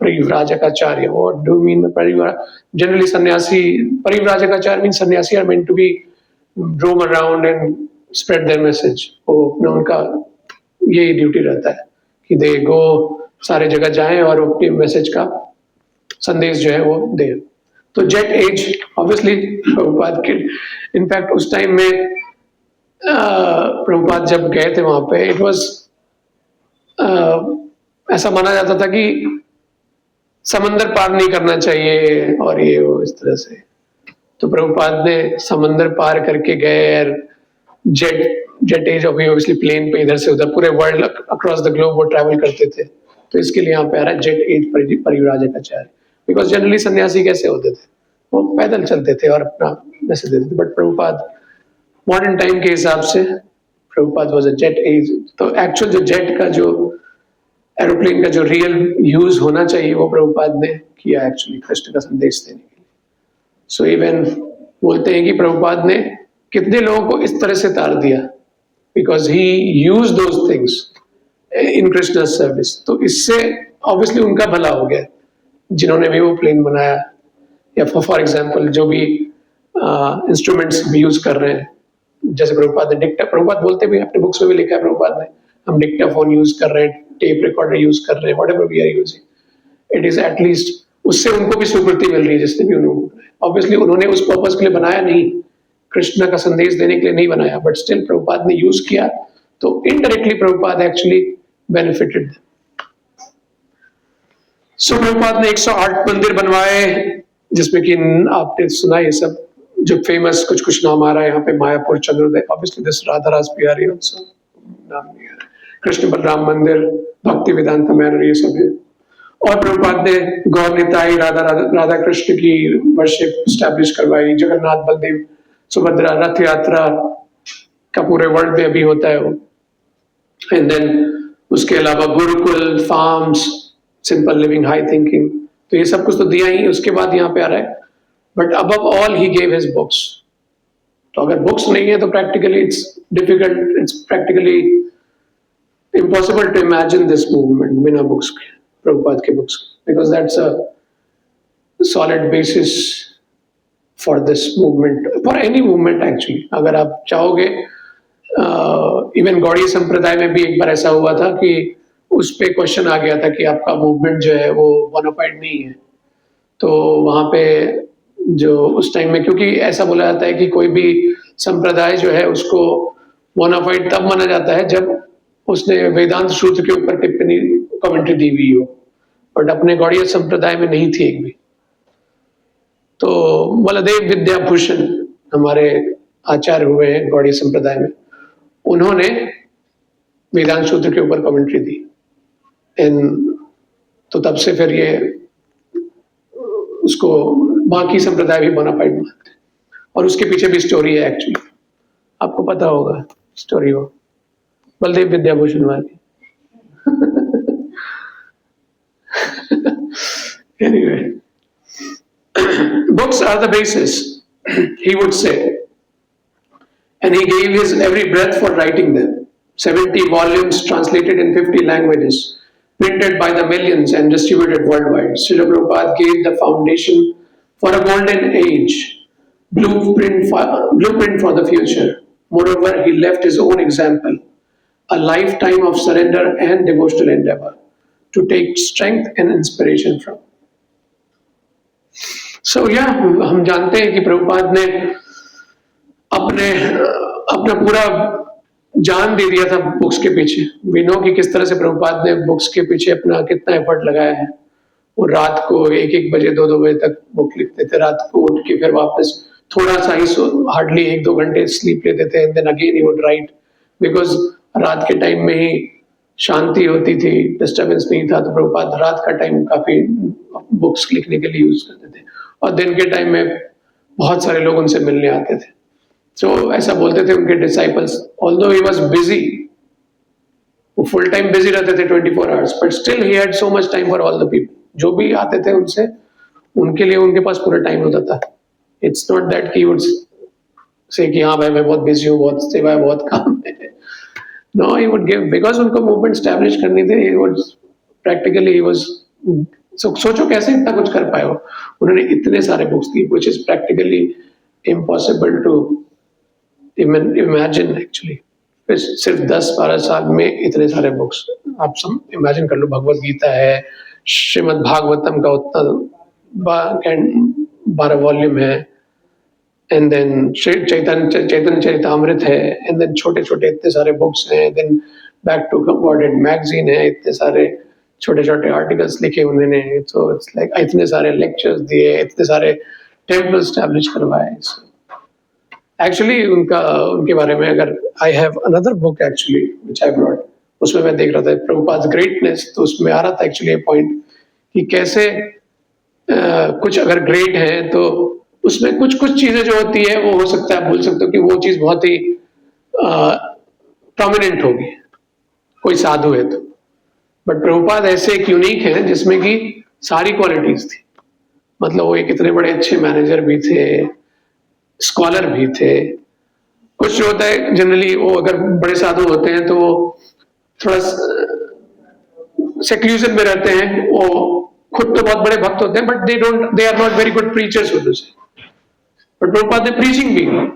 परिव्राजकाचार्य, what do you mean परिव्राज? Generally सन्यासी, परिव्राजकाचार्य means सन्यासी are meant to be roam around and spread their message. वो उनका यही ड्यूटी रहता है कि दे गो सारे जगह जाएं और अपने मैसेज का संदेश जो है वो दे. तो जेट एज ऑब्वियसली प्रभुपाद के, इनफैक्ट उस टाइम में प्रभुपाद जब गए थे वहां पे, इट वाज ऐसा माना जाता था कि समंदर पार नहीं करना चाहिए और ये वो इस तरह से. तो प्रभुपाद ने समंदर पार करके गए और जेट एज ऑब्वियसली प्लेन पे इधर से उधर पूरे वर्ल्ड अक्रॉस द ग्लोब वो ट्रैवल करते थे. तो इसके लिए यहाँ पे आ रहा है जेट एज परिव्राजकाचार्य. बिकॉज जनरली सन्यासी कैसे होते थे, वो पैदल चलते थे और अपना मैसेज देते थे. बट प्रभुपाद मॉडर्न टाइम के हिसाब से Prabhupada was a jet age. तो एक्चुअल जो जेट का जो एरोप्लेन का जो रियल यूज होना चाहिए वो प्रभुपाद ने किया एक्चुअली कृष्ण का संदेश देने के लिए. सो इवन बोलते हैं कि प्रभुपाद ने कितने लोगों को इस तरह से तार दिया because he use those things in Krishna service. तो इससे ऑब्वियसली उनका भला हो गया जिन्होंने भी वो प्लेन बनाया, या फॉर एग्जाम्पल जो भी इंस्ट्रूमेंट्स भी यूज कर रहे हैं. जैसे प्रभुपाद ने प्रभुपाद बोलते भी अपने बुक्स में भी लिखा है प्रभुपाद ने, हम डिक्टाफोन यूज कर रहे हैं, टेप रिकॉर्डर यूज कर रहे हैं, whatever we are using, it is at least उससे उनको भी स्वीकृति मिल रही है जिसने भी उन्होंने. ऑब्वियसली उन्होंने उस पर्पस के लिए बनाया नहीं, कृष्ण का संदेश देने के लिए नहीं बनाया, बट स्टिल प्रभुपाद ने यूज किया तो इनडायरेक्टली प्रभुपाद एक्चुअली बेनिफिटेड. सो प्रभुपाद ने 108 मंदिर बनवाए जिसमें कि आपने सुना ये सब जो फेमस कुछ कुछ नाम आ रहा है यहाँ पे, मायापुर चंद्रोदय, ऑब्वियसली दिस राधा रास बिहारी आल्सो नाम नहीं है, कृष्ण बलराम मंदिर, भक्ति वेदांत मैनर, ये सब है. और प्रभुपाद ने गौर निताई राधा कृष्ण की वर्शिप स्टैब्लिश करवाई, जगन्नाथ बलदेव सुभद्रा रथ यात्रा का पूरे वर्ल्ड में अभी होता है वो. एंड देन उसके अलावा Gurukul, farms, simple living, high thinking, तो ये सब कुछ तो दिया ही. उसके बाद यहाँ पे आ रहा है but above all he gave his books. तो अगर बुक्स नहीं है तो practically it's difficult, it's practically impossible to imagine this movement बिना बुक्स के, प्रभुपाद के books, because that's a solid basis for this movement, for any movement actually. अगर आप चाहोगे, इवन गौड़ीय संप्रदाय में भी एक बार ऐसा हुआ था कि उस पे क्वेश्चन आ गया था कि आपका मूवमेंट जो है वो बोनाफाइड नहीं है. तो वहां पे जो उस टाइम में, क्योंकि ऐसा बोला जाता है कि कोई भी संप्रदाय जो है उसको बोनाफाइड तब माना जाता है जब उसने वेदांत सूत्र के ऊपर टिप्पणी कमेंट्री दी हुई हो, बट अपने गौड़ीय संप्रदाय में नहीं थी एक भी. तो बलदेव विद्याभूषण हमारे आचार्य हुए हैं गौड़ीय संप्रदाय में, उन्होंने वेदांत सूत्र के ऊपर कमेंट्री दी. तो तब से फिर ये उसको बाकी संप्रदाय भी बोनाफाइड मानते हैं. और उसके पीछे भी स्टोरी है एक्चुअली, आपको पता होगा स्टोरी वो बलदेव विद्याभूषण वाली. Anyway, books are the basis, he would say, and he gave his every breath for writing them. 70 volumes translated in 50 languages, printed by the millions and distributed worldwide. Srila Prabhupada gave the foundation for a golden age, blueprint for the future. Moreover, he left his own example, a lifetime of surrender and devotional endeavor to take strength and inspiration from. So yeah, हम जानते हैं कि प्रभुपाद ने अपने अपना पूरा जान दे दिया था बुक्स के पीछे. वी नो कि किस तरह से प्रभुपाद ने बुक्स के पीछे अपना कितना एफर्ट लगाया है. वो रात को 1-1 बजे 2-2 बजे तक बुक लिखते थे. रात को उठ के फिर वापस थोड़ा सा ही हार्डली 1-2 घंटे स्लीप लेते थे and then again he would write, because रात के टाइम में ही शांति होती थी, डिस्टर्बेंस नहीं था. तो प्रभुपाद रात का टाइम काफी बुक्स लिखने के लिए यूज करते थे और दिन के टाइम में बहुत सारे लोग उनसे मिलने आते थे. तो ऐसा बोलते थे उनके disciples, although he was busy, वो फुल टाइम बिजी रहते थे 24 hours, but still he had so much time for all the people. जो भी आते थे उनसे, उनके लिए उनके पास पूरा टाइम होता था. इट्स नॉट दैट कि वुड से कि हाँ भाई मैं बहुत बिजी हूँ, बहुत सेवा है, बहुत काम है. No, he would give, because उनको मूवमेंट स्टैब्लिश करनी थी. He would practically he was, सोचो कैसे इतना कुछ कर पाए हो. उन्होंने इतने सारे बुक्स दिए, which is practically impossible to imagine actually. सिर्फ 10-12 साल में इतने सारे बुक्स आप सब इमेजिन कर लो. भगवत गीता है, श्रीमद् भागवतम का उतना 12 वॉल्यूम है, एंड देन चैतन्य चरितामृत है, एंड देन छोटे छोटे इतने सारे बुक्स हैं, then back to Godhead magazine है, इतने सारे छोटे छोटे आर्टिकल्स लिखे उन्होंने. तो इट्स लाइक इतने सारे लेक्चर्स दिए, इतने सारे टेम्पल स्टैब्लिश करवाए. एक्चुअली उनके बारे में अगर I have another book actually which I brought, उसमें मैं देख रहा था प्रभुपाद ग्रेटनेस. तो उसमें आ रहा था एक्चुअली ये पॉइंट कि कैसे कुछ अगर ग्रेट है तो उसमें कुछ कुछ चीजें जो होती है वो हो सकता है आप बोल सकते हो कि वो चीज बहुत ही प्रोमिनेंट होगी कोई साधु है तो. बट प्रभुपाद ऐसे एक यूनिक है जिसमें कि सारी क्वालिटीज थी. मतलब वो एक इतने बड़े अच्छे मैनेजर भी थे, स्कॉलर भी थे. कुछ जो होता है जनरली वो अगर बड़े साधु होते हैं तो वो थोड़ा सेक्लूजन में रहते हैं. वो खुद तो बहुत बड़े भक्त होते हैं but they are not very good preachers होते हैं. बट प्रभुपाद ने प्रीचिंग भी की.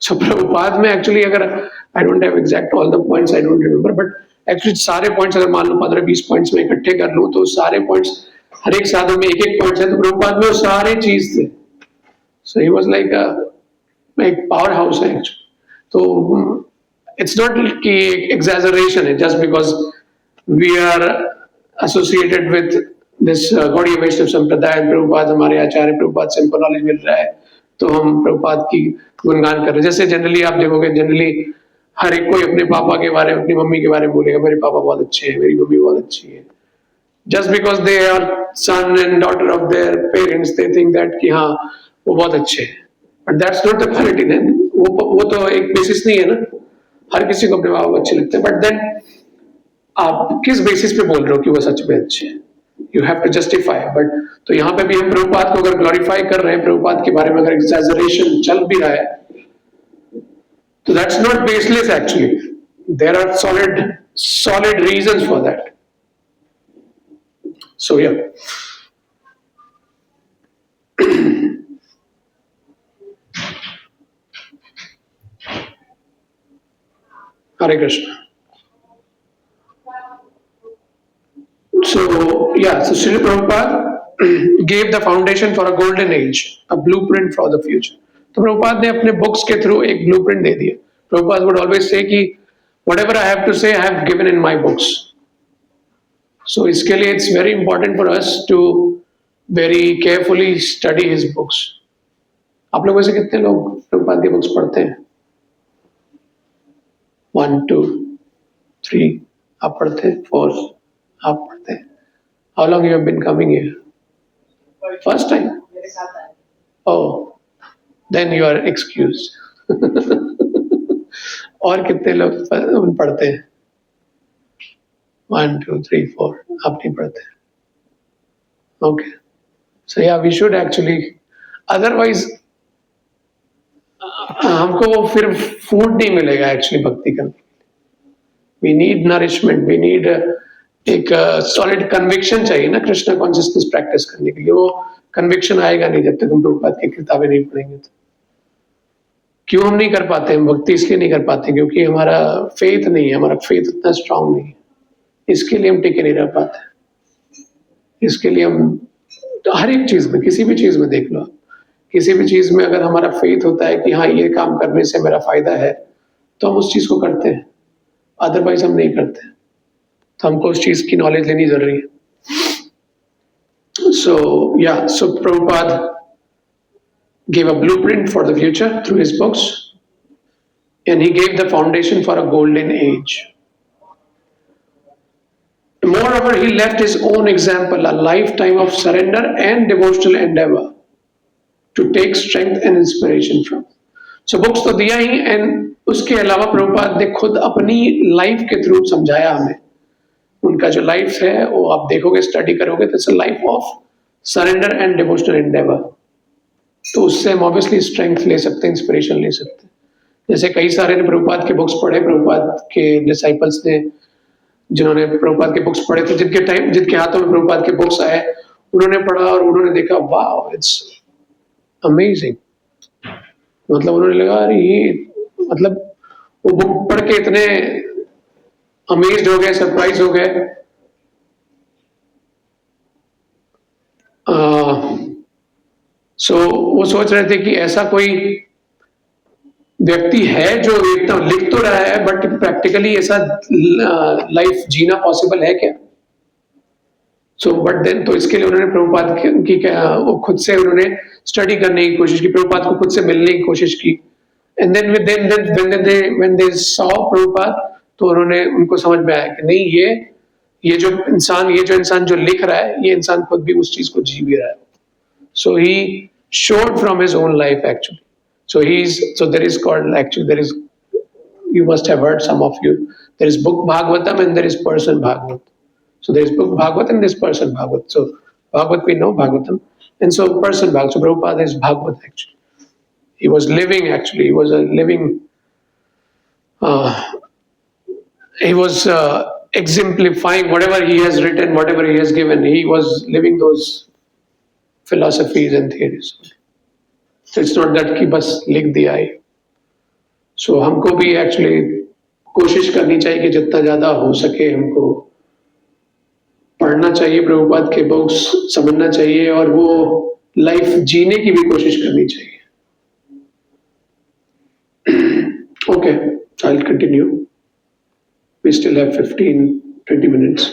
सो प्रभुपाद में एक्चुअली अगर I don't have exact all the points, I don't remember, but actually सारे पॉइंट्स अगर मान लो 15-20 पॉइंट्स में इकट्ठे कर लूं तो सारे पॉइंट्स हर एक साधु में एक पॉइंट्स है. तो प्रभुपाद में वो सारे चीज थे. सो ही वाज लाइक एक पावर हाउस है एक्चुअली. तो इट्स नॉट कि एग्जैजरेशन है just because we are associated with this Gaudiya Vaishnava Sampradaya. Prabhupada हमारे आचार्य, प्रभुपाद से हमको नॉलेज मिल रहा है तो हम प्रभुपाद की गुणगान कर रहे हैं. जैसे जनरली आप देखोगे जनरली हर एक कोई अपने पापा के बारे में, अपनी मम्मी के बारे में बोलेगा मेरे पापा बहुत अच्छे हैं, मेरी मम्मी बहुत अच्छी है. Just because they are son and daughter of their parents they think that कि हाँ वो बहुत अच्छे हैं. But that's not the quality. वो तो एक बेसिस नहीं है ना. हर किसी को अपने बाप अच्छे लगते हैं, बट देन आप किस बेसिस पे बोल रहे हो कि वो सच में अच्छे हैं? You have to justify. But तो यहाँ पे भी हम प्रभुपाद को अगर ग्लोरीफाई कर रहे हैं, प्रभुपाद के बारे में अगर एग्जैजरेशन चल भी रहा है तो that's not baseless actually. There are solid reasons for that. So yeah. Hare Krishna. So yeah, so Srila Prabhupada gave the foundation for a golden age, a blueprint for the future. तो प्रभुपाद ने अपने बुक्स के थ्रू एक ब्लूप्रिंट दे दिया. प्रभुपाद would always say कि whatever I have to say, I have given in my books. So इसके लिए it's very important for us to very carefully study his books. आप लोगों से कितने लोग प्रभुपाद के बुक्स पढ़ते हैं? 1, 2, 3 आप पढ़ते हैं, 4 आप पढ़ते हैं. How long you have been coming here? First time? Oh, then you are excused. और कितने लोग पढ़ते हैं? 1, 2, 3, 4 आप नहीं पढ़ते. Okay. So yeah, we should actually, otherwise हमको वो फिर फूड नहीं मिलेगा एक्चुअली भक्ति करने. We need nourishment, we need एक सॉलिड कन्विक्शन चाहिए ना कृष्णा कॉन्शियसनेस प्रैक्टिस करने के लिए। वो कन्विक्शन आएगा नहीं जब तक हम प्रभुपाद की किताबें नहीं पढ़ेंगे। तो क्यों हम नहीं कर पाते? हम भक्ति इसलिए नहीं कर पाते क्योंकि हमारा फेथ नहीं है, हमारा फेथ उतना स्ट्रांग नहीं है। इसके लिए हम टिके नहीं रह पाते। इसके लिए हम तो हर एक चीज में, किसी भी चीज में देख लो, किसी भी चीज में अगर हमारा फेथ होता है कि हाँ ये काम करने से मेरा फायदा है, तो हम उस चीज को करते हैं, अदरवाइज हम नहीं करते। तो हमको उस चीज की नॉलेज लेनी जरूरी है। So Prabhupada gave a blueprint for the future through his books, and he gave the foundation for a golden age. Moreover, he left his own example, a lifetime of surrender and devotional endeavor to take strength and inspiration from. So books तो दिया ही, and उसके अलावा प्रभुपाद ने खुद अपनी लाइफ के थ्रू समझाया हमें। उनका जो लाइफ है वो आप देखोगे, स्टडी करोगे तो it's a life of surrender and devotional Endeavour. तो उससे हम ऑब्वियसली स्ट्रेंथ ले सकते हैं, इंस्पिरेशन ले सकते हैं। जैसे कई सारे ने प्रभुपाद के बुक्स पढ़े, प्रभुपाद के डिसाइपल्स ने जिन्होंने प्रभुपाद के बुक्स पढ़े थे, जिनके हाथों में प्रभुपाद के बुक्स आए, उन्होंने पढ़ा और उन्होंने देखा वाओ इट्स अमेजिंग। मतलब उन्होंने लगा अरे ये, मतलब वो बुक पढ़ के इतने अमेज्ड हो गए, सरप्राइज हो गए। वो सोच रहे थे कि ऐसा कोई व्यक्ति है जो इतना लिख तो रहा है बट प्रैक्टिकली ऐसा लाइफ जीना पॉसिबल है क्या? बट देन तो इसके लिए उन्होंने प्रभुपाद की वो खुद से उन्होंने स्टडी करने की कोशिश की, प्रभुपाद को खुद से मिलने की कोशिश की। And then when they saw Prabhupada, तो उन्होंने उनको समझ में आया कि नहीं, ये जो इंसान जो लिख रहा है, ये इंसान खुद भी उस चीज को जी भी रहा है। So he showed from his own life actually. You must have heard, some of you, there is book Bhagavatam and there is person Bhagavat. So there is book Bhagavat and there is person Bhagavat. So Bhagavat we know, Bhagavatam, and so person Bhagavat. So Prabhupada is Bhagavat actually. He was living actually. He was a living. He was exemplifying whatever he has written, whatever he has given. He was living those philosophies and theories. So it's not that कि बस लिख दिया है। So हमको भी actually कोशिश करनी चाहिए कि जितना ज्यादा हो सके हमको पढ़ना चाहिए, प्रभुपाद के बुक्स समझना चाहिए और वो लाइफ जीने की भी कोशिश करनी चाहिए। Okay, I'll continue. We still have 15-20 minutes.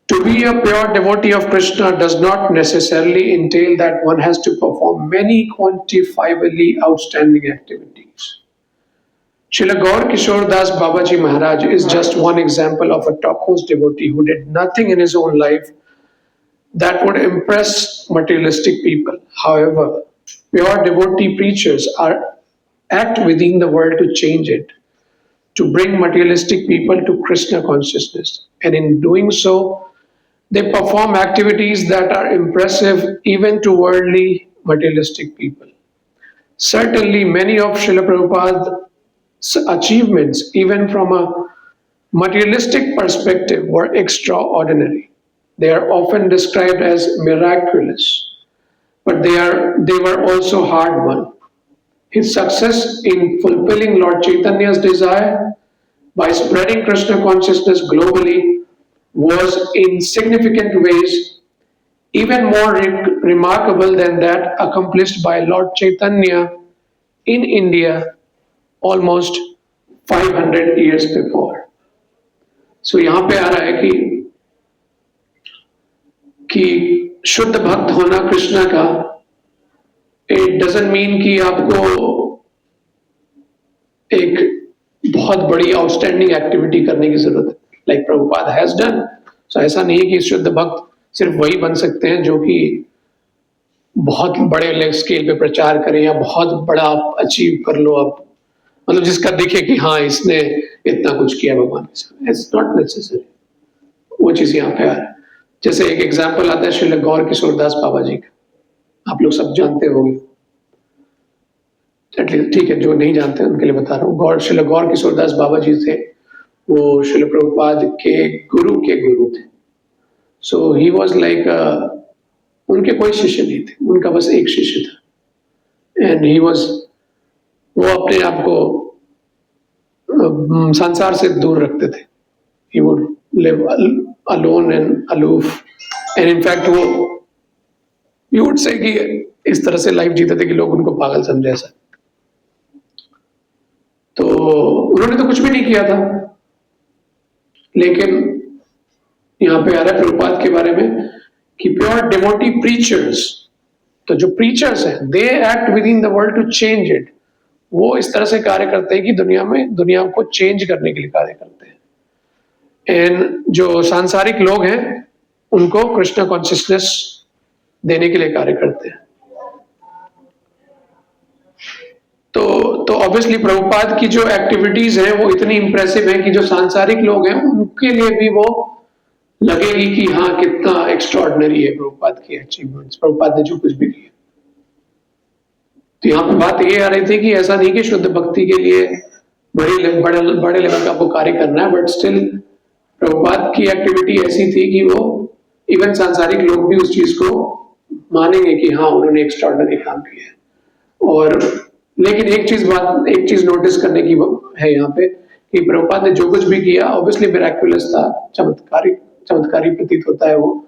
To be a pure devotee of Krishna does not necessarily entail that one has to perform many quantifiably outstanding activities. Srila Gaur Kishore Das Babaji Maharaj is just one example of a topmost devotee who did nothing in his own life that would impress materialistic people. However, pure devotee preachers act within the world to change it, to bring materialistic people to Krishna consciousness, and in doing so, they perform activities that are impressive even to worldly materialistic people. Certainly, many of Srila Prabhupada's achievements, even from a materialistic perspective, were extraordinary. They are often described as miraculous, but they were also hard-won. His success in fulfilling Lord Chaitanya's desire by spreading Krishna consciousness globally was in significant ways even more remarkable than that accomplished by Lord Chaitanya in India almost 500 years before. So यहाँ पे आ रहा है कि शुद्ध भक्त होना कृष्णा का, it doesn't mean कि आपको एक बहुत बड़ी आउटस्टैंडिंग एक्टिविटी करने की जरूरत है, लाइक प्रभुपाद हैज डन। सो ऐसा नहीं है कि शुद्ध भक्त सिर्फ वही बन सकते हैं जो कि बहुत बड़े स्केल पे प्रचार करें या बहुत बड़ा आप अचीव कर लो, आप मतलब जिसका दिखे कि हाँ इसने इतना कुछ किया भगवान के साथ। It's not necessary. वो चीज यहाँ पे आ रहा है। जैसे एक एग्जाम्पल आता है श्रील गौर किशोर दास बाबा जी का, आप लोग सब जानते होंगे, ठीक है, जो नहीं जानते उनके लिए बता रहा हूँ। श्रील गौर किशोर दास बाबा जी थे, वो श्रील प्रभुपाद के गुरु थे। सो ही वॉज लाइक, उनके कोई शिष्य नहीं थे, उनका बस एक शिष्य था। एंड ही वॉज, वो अपने आप को संसार से दूर रखते थे। He would live alone and aloof, and in fact वो यू वुड से कि इस तरह से लाइफ जीते थे कि लोग उनको पागल समझे ऐसा। तो उन्होंने तो कुछ भी नहीं किया था, लेकिन यहाँ पे आ रहा है प्रभुपाद के बारे में कि प्योर डिवोटी प्रीचर्स, तो जो प्रीचर्स हैं they act within the world to change it. वो इस तरह से कार्य करते हैं कि दुनिया को चेंज करने के लिए कार्य करते हैं। एंड जो सांसारिक लोग हैं उनको कृष्णा कॉन्शियसनेस देने के लिए कार्य करते हैं। तो ऑब्वियसली प्रभुपाद की जो एक्टिविटीज है वो इतनी इंप्रेसिव है कि जो सांसारिक लोग हैं उनके लिए भी वो लगेगी कि हाँ कितना एक्स्ट्रॉर्डिनरी है प्रभुपाद की अचीवमेंट्स, प्रभुपाद ने जो कुछ भी किया। तो यहाँ पे बात ये आ रही थी कि ऐसा नहीं कि शुद्ध भक्ति के लिए बड़े लेवल का आपको कार्य करना है, बट स्टिल प्रभुपाद की एक्टिविटी ऐसी थी कि वो इवन सांसारिक लोग भी उस चीज को मानेंगे कि हाँ उन्होंने एक्स्ट्रॉर्डिनरी काम किया है। और लेकिन एक चीज नोटिस करने की है यहाँ पे कि प्रभुपाद ने जो कुछ भी किया ऑब्वियसली मिराक्युलस था, चमत्कारी प्रतीत होता है वो,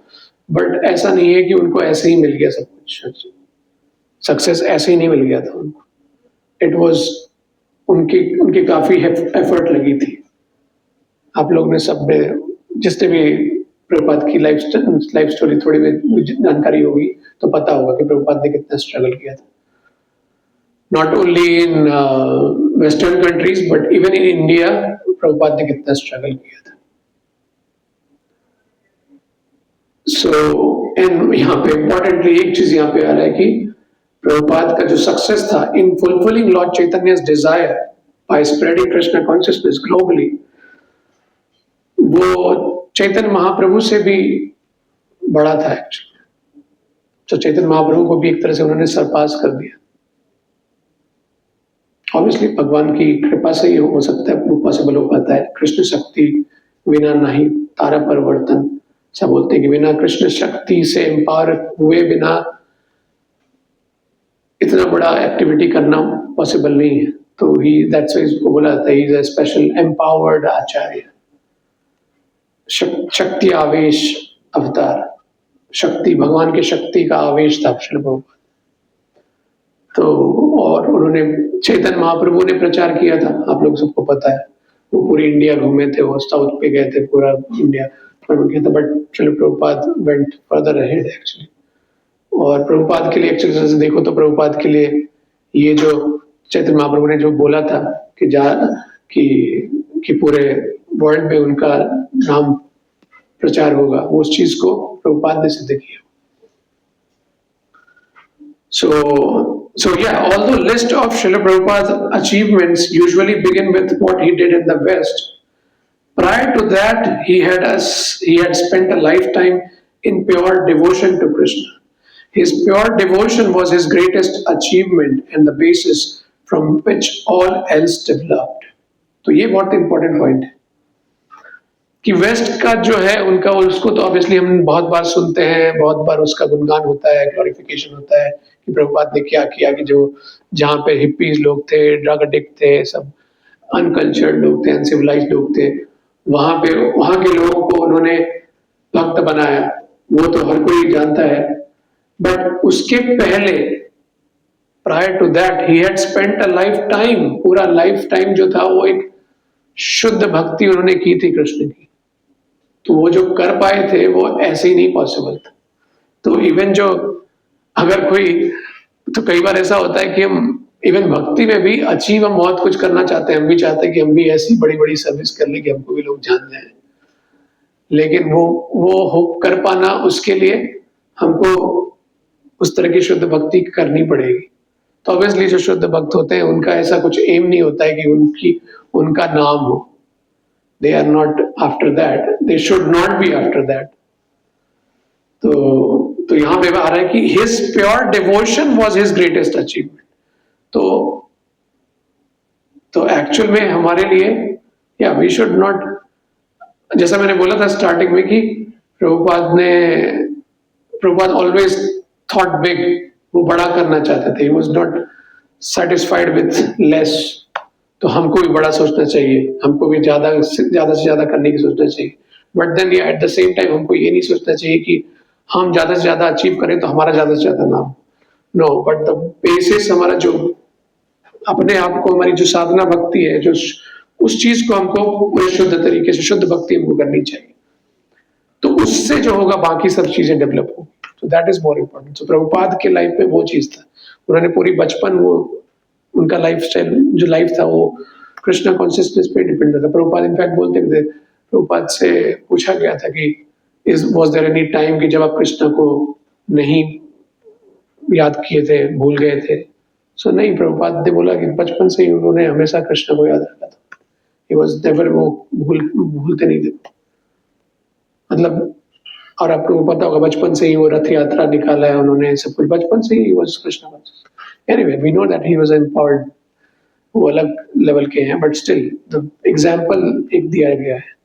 बट ऐसा नहीं है कि उनको ऐसे ही मिल गया सब कुछ, सक्सेस ऐसे ही नहीं मिल गया था उनको। इट वाज उनकी काफी एफर्ट लगी थी। आप लोग ने सबने जिसने भी प्रभुपाद की लाइफ स्टोरी थोड़ी भी जानकारी होगी तो पता होगा कि प्रभुपाद ने कितना स्ट्रगल किया था, not only in western countries but even in India Prabhupada ने कितना स्ट्रगल किया था। सो एंड यहाँ पे इंपॉर्टेंटली एक चीज यहाँ पे आ रहा है कि प्रभुपाद का जो सक्सेस था in fulfilling lord Chaitanya's desire by spreading Krishna consciousness globally, वो चैतन्य महाप्रभु से भी बड़ा था एक्चुअली। तो चैतन्य महाप्रभु को भी एक तरह से उन्होंने सरपास कर दिया। ऑब्वियसली भगवान की कृपा से ही हो सकता है, वो पॉसिबल हो पाता है। कृष्ण शक्ति बिना नहीं तारा परिवर्तन, सब बोलते हैं कि बिना कृष्ण शक्ति से एम्पावर हुए बिना इतना बड़ा एक्टिविटी करना पॉसिबल नहीं है। तो ही दैट्स व्हाई इसको बोला जाता है he is a special empowered acharya, shakti avesha अवतार, शक्ति भगवान की शक्ति का आवेश था श्रील प्रभुपाद। तो और उन्होंने चैतन्य महाप्रभु ने प्रचार किया था, आप लोग सबको पता है, वो पूरी इंडिया घूमे थे, वो साउथ पे गए थे, पूरा इंडिया भ्रमण किया था, but Srila Prabhupada went further ahead actually. और प्रभुपाद के लिए एक्चुअली देखो तो प्रभुपाद के लिए ये जो चैतन्य महाप्रभु ने जो बोला था कि पूरे वर्ल्ड में उनका नाम प्रचार होगा, वो उस चीज को प्रभुपाद ने सिद्ध किया। So yeah, although list of Srila Prabhupada's achievements usually begin with what he did in the West, prior to that he had spent a lifetime in pure devotion to Krishna. His pure devotion was his greatest achievement and the basis from which all else developed. तो ये बहुत इंपॉर्टेंट पॉइंट है कि वेस्ट का जो है उनका, उसको तो ऑब्वियसली हम बहुत बार सुनते हैं, बहुत बार उसका गुणगान होता है, ग्लोरिफिकेशन होता है कि प्रभुपाद ने क्या किया, कि जो जहाँ पे हिप्पीज लोग थे, ड्रग एडिक्ट थे, सब अनकल्चर्ड लोग थे, अनसिविलाइज्ड लोग थे, वहां के लोगों को उन्होंने भक्त बनाया, वो तो हर कोई जानता है। बट उसके पहले prior to that he had spent a lifetime, पूरा लाइफ टाइम जो था वो एक शुद्ध भक्ति उन्होंने की थी कृष्ण की। तो वो जो कर पाए थे वो ऐसे ही नहीं पॉसिबल था। तो इवन जो अगर कोई, तो कई बार ऐसा होता है कि हम इवन भक्ति में भी अचीव हम बहुत कुछ करना चाहते हैं, हम भी चाहते हैं कि हम भी ऐसी बड़ी बड़ी सर्विस कर ले कि हमको भी लोग जान जाए, लेकिन वो हो कर पाना, उसके लिए हमको उस तरह की शुद्ध भक्ति करनी पड़ेगी। तो ऑब्वियसली जो शुद्ध भक्त होते हैं उनका ऐसा कुछ एम नहीं होता है कि उनका नाम हो। They are not after that. They should not be after that. तो यहाँ पे आ रहा है कि his pure devotion was his greatest achievement. तो एक्चुअल में हमारे लिए we should not जैसा मैंने बोला था स्टार्टिंग में कि प्रभुपाद ऑलवेज थॉट बिग, वो बड़ा करना चाहते थे, he was not satisfied with less. तो हमको भी बड़ा सोचना चाहिए, हमको भी ज्यादा से ज्यादा करने की सोचना चाहिए, but then at the same time हमको ये नहीं सोचना चाहिए कि हम ज्यादा से ज्यादा अचीव करें तो हमारा ज्यादा से ज्यादा नाम। नो, बट द बेसिस हमारा जो अपने आप को, हमारी जो साधना भक्ति है, जो उस चीज को हमको पूरे शुद्ध तरीके से, शुद्ध भक्ति हमको करनी चाहिए, तो उससे जो होगा बाकी सब चीजें डेवलप हो। तो दैट इज मोर इम्पोर्टेंट। तो प्रभुपाद के लाइफ में वो चीज था, उन्होंने पूरी बचपन, वो उनका लाइफ स्टाइल जो लाइफ था वो कृष्णा कॉन्शियसनेस पे डिपेंड था। प्रभुपाद इनफैक्ट बोलते थे, प्रभुपाद से पूछा गया था कि वॉज देयर एनी टाइम कि जब आप कृष्णा को नहीं याद किए थे, भूल गए थे? सो नहीं, प्रभुपाद ने बोला कि बचपन से ही उन्होंने हमेशा कृष्ण को याद रखा था। ही वाज नेवर, वो भूलते नहीं थे, मतलब। और आपको पता होगा बचपन से ही वो रथ यात्रा निकाला है उन्होंने, सब कुछ बचपन से ही was Krishna conscious. Anyway, we know that he was empowered, वो अलग लेवल के हैं, बट स्टिल द एग्जाम्पल एक दिया गया है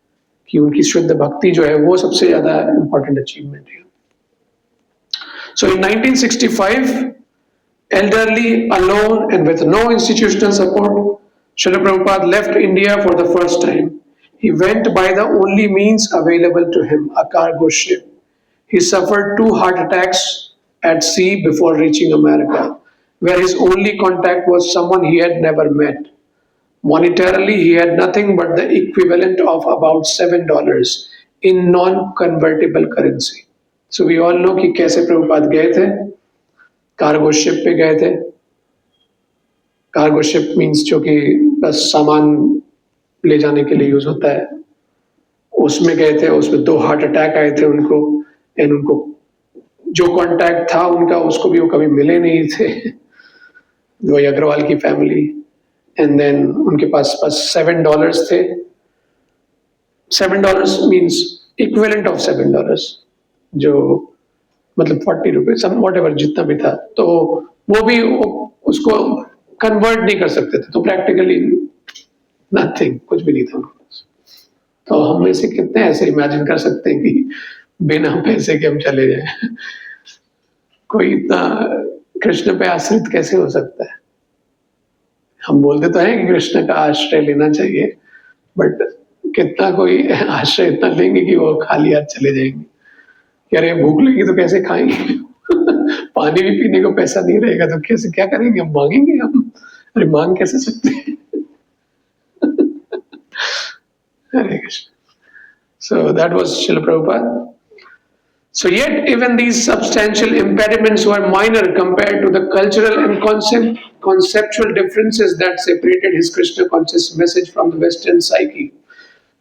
कि उनकी शुद्ध भक्ति जो है वो सबसे ज्यादा इंपॉर्टेंट अचीवमेंट है। So in 1965, elderly, alone, and with no institutional support, Srila Prabhupada left India for the first time. He went by the only means available to him, a cargo ship. He suffered 2 heart attacks at sea before reaching America, where his only contact was someone he had never met. Monetarily, he had nothing but the equivalent of about $7 in non-convertible currency. So we all know कि कैसे प्रभुपाद गए थे, कार्गो शिप पे गए थे। कार्गो शिप मीन्स जो कि बस सामान ले जाने के लिए यूज होता है, उसमें गए थे। उसमें 2 हार्ट अटैक आए थे उनको, एंड उनको जो कांटेक्ट था उनका, उसको भी वो कभी मिले नहीं थे, वही अग्रवाल की फैमिली। एंड देन उनके पास बस $7 थे। $7 मीन्स इक्विवेलेंट ऑफ $7, जो मतलब 40 रुपए, सम वॉट एवर जितना भी था, तो वो भी उसको कन्वर्ट नहीं कर सकते थे, तो प्रैक्टिकली नथिंग, कुछ भी नहीं था उनके पास। तो हम में से कितने ऐसे इमेजिन कर सकते हैं कि बिना पैसे के हम चले जाएं? कोई इतना कृष्ण पे आश्रित कैसे हो सकता है? हम बोलते तो हैं कि कृष्ण का आश्रय लेना चाहिए, बट कितना कोई आश्रय इतना लेंगे कि वो खाली हाथ चले जाएंगे? अरे भूख लगी तो कैसे खाएंगे? पानी भी पीने को पैसा नहीं रहेगा तो कैसे, क्या करेंगे? हम मांगेंगे? हम अरे मांग कैसे सकते हैं? हरे Krishna. So that was Srila Prabhupada. So yet even these substantial impediments were minor compared to the cultural and conceptual differences that separated his Krishna conscious message from the Western psyche.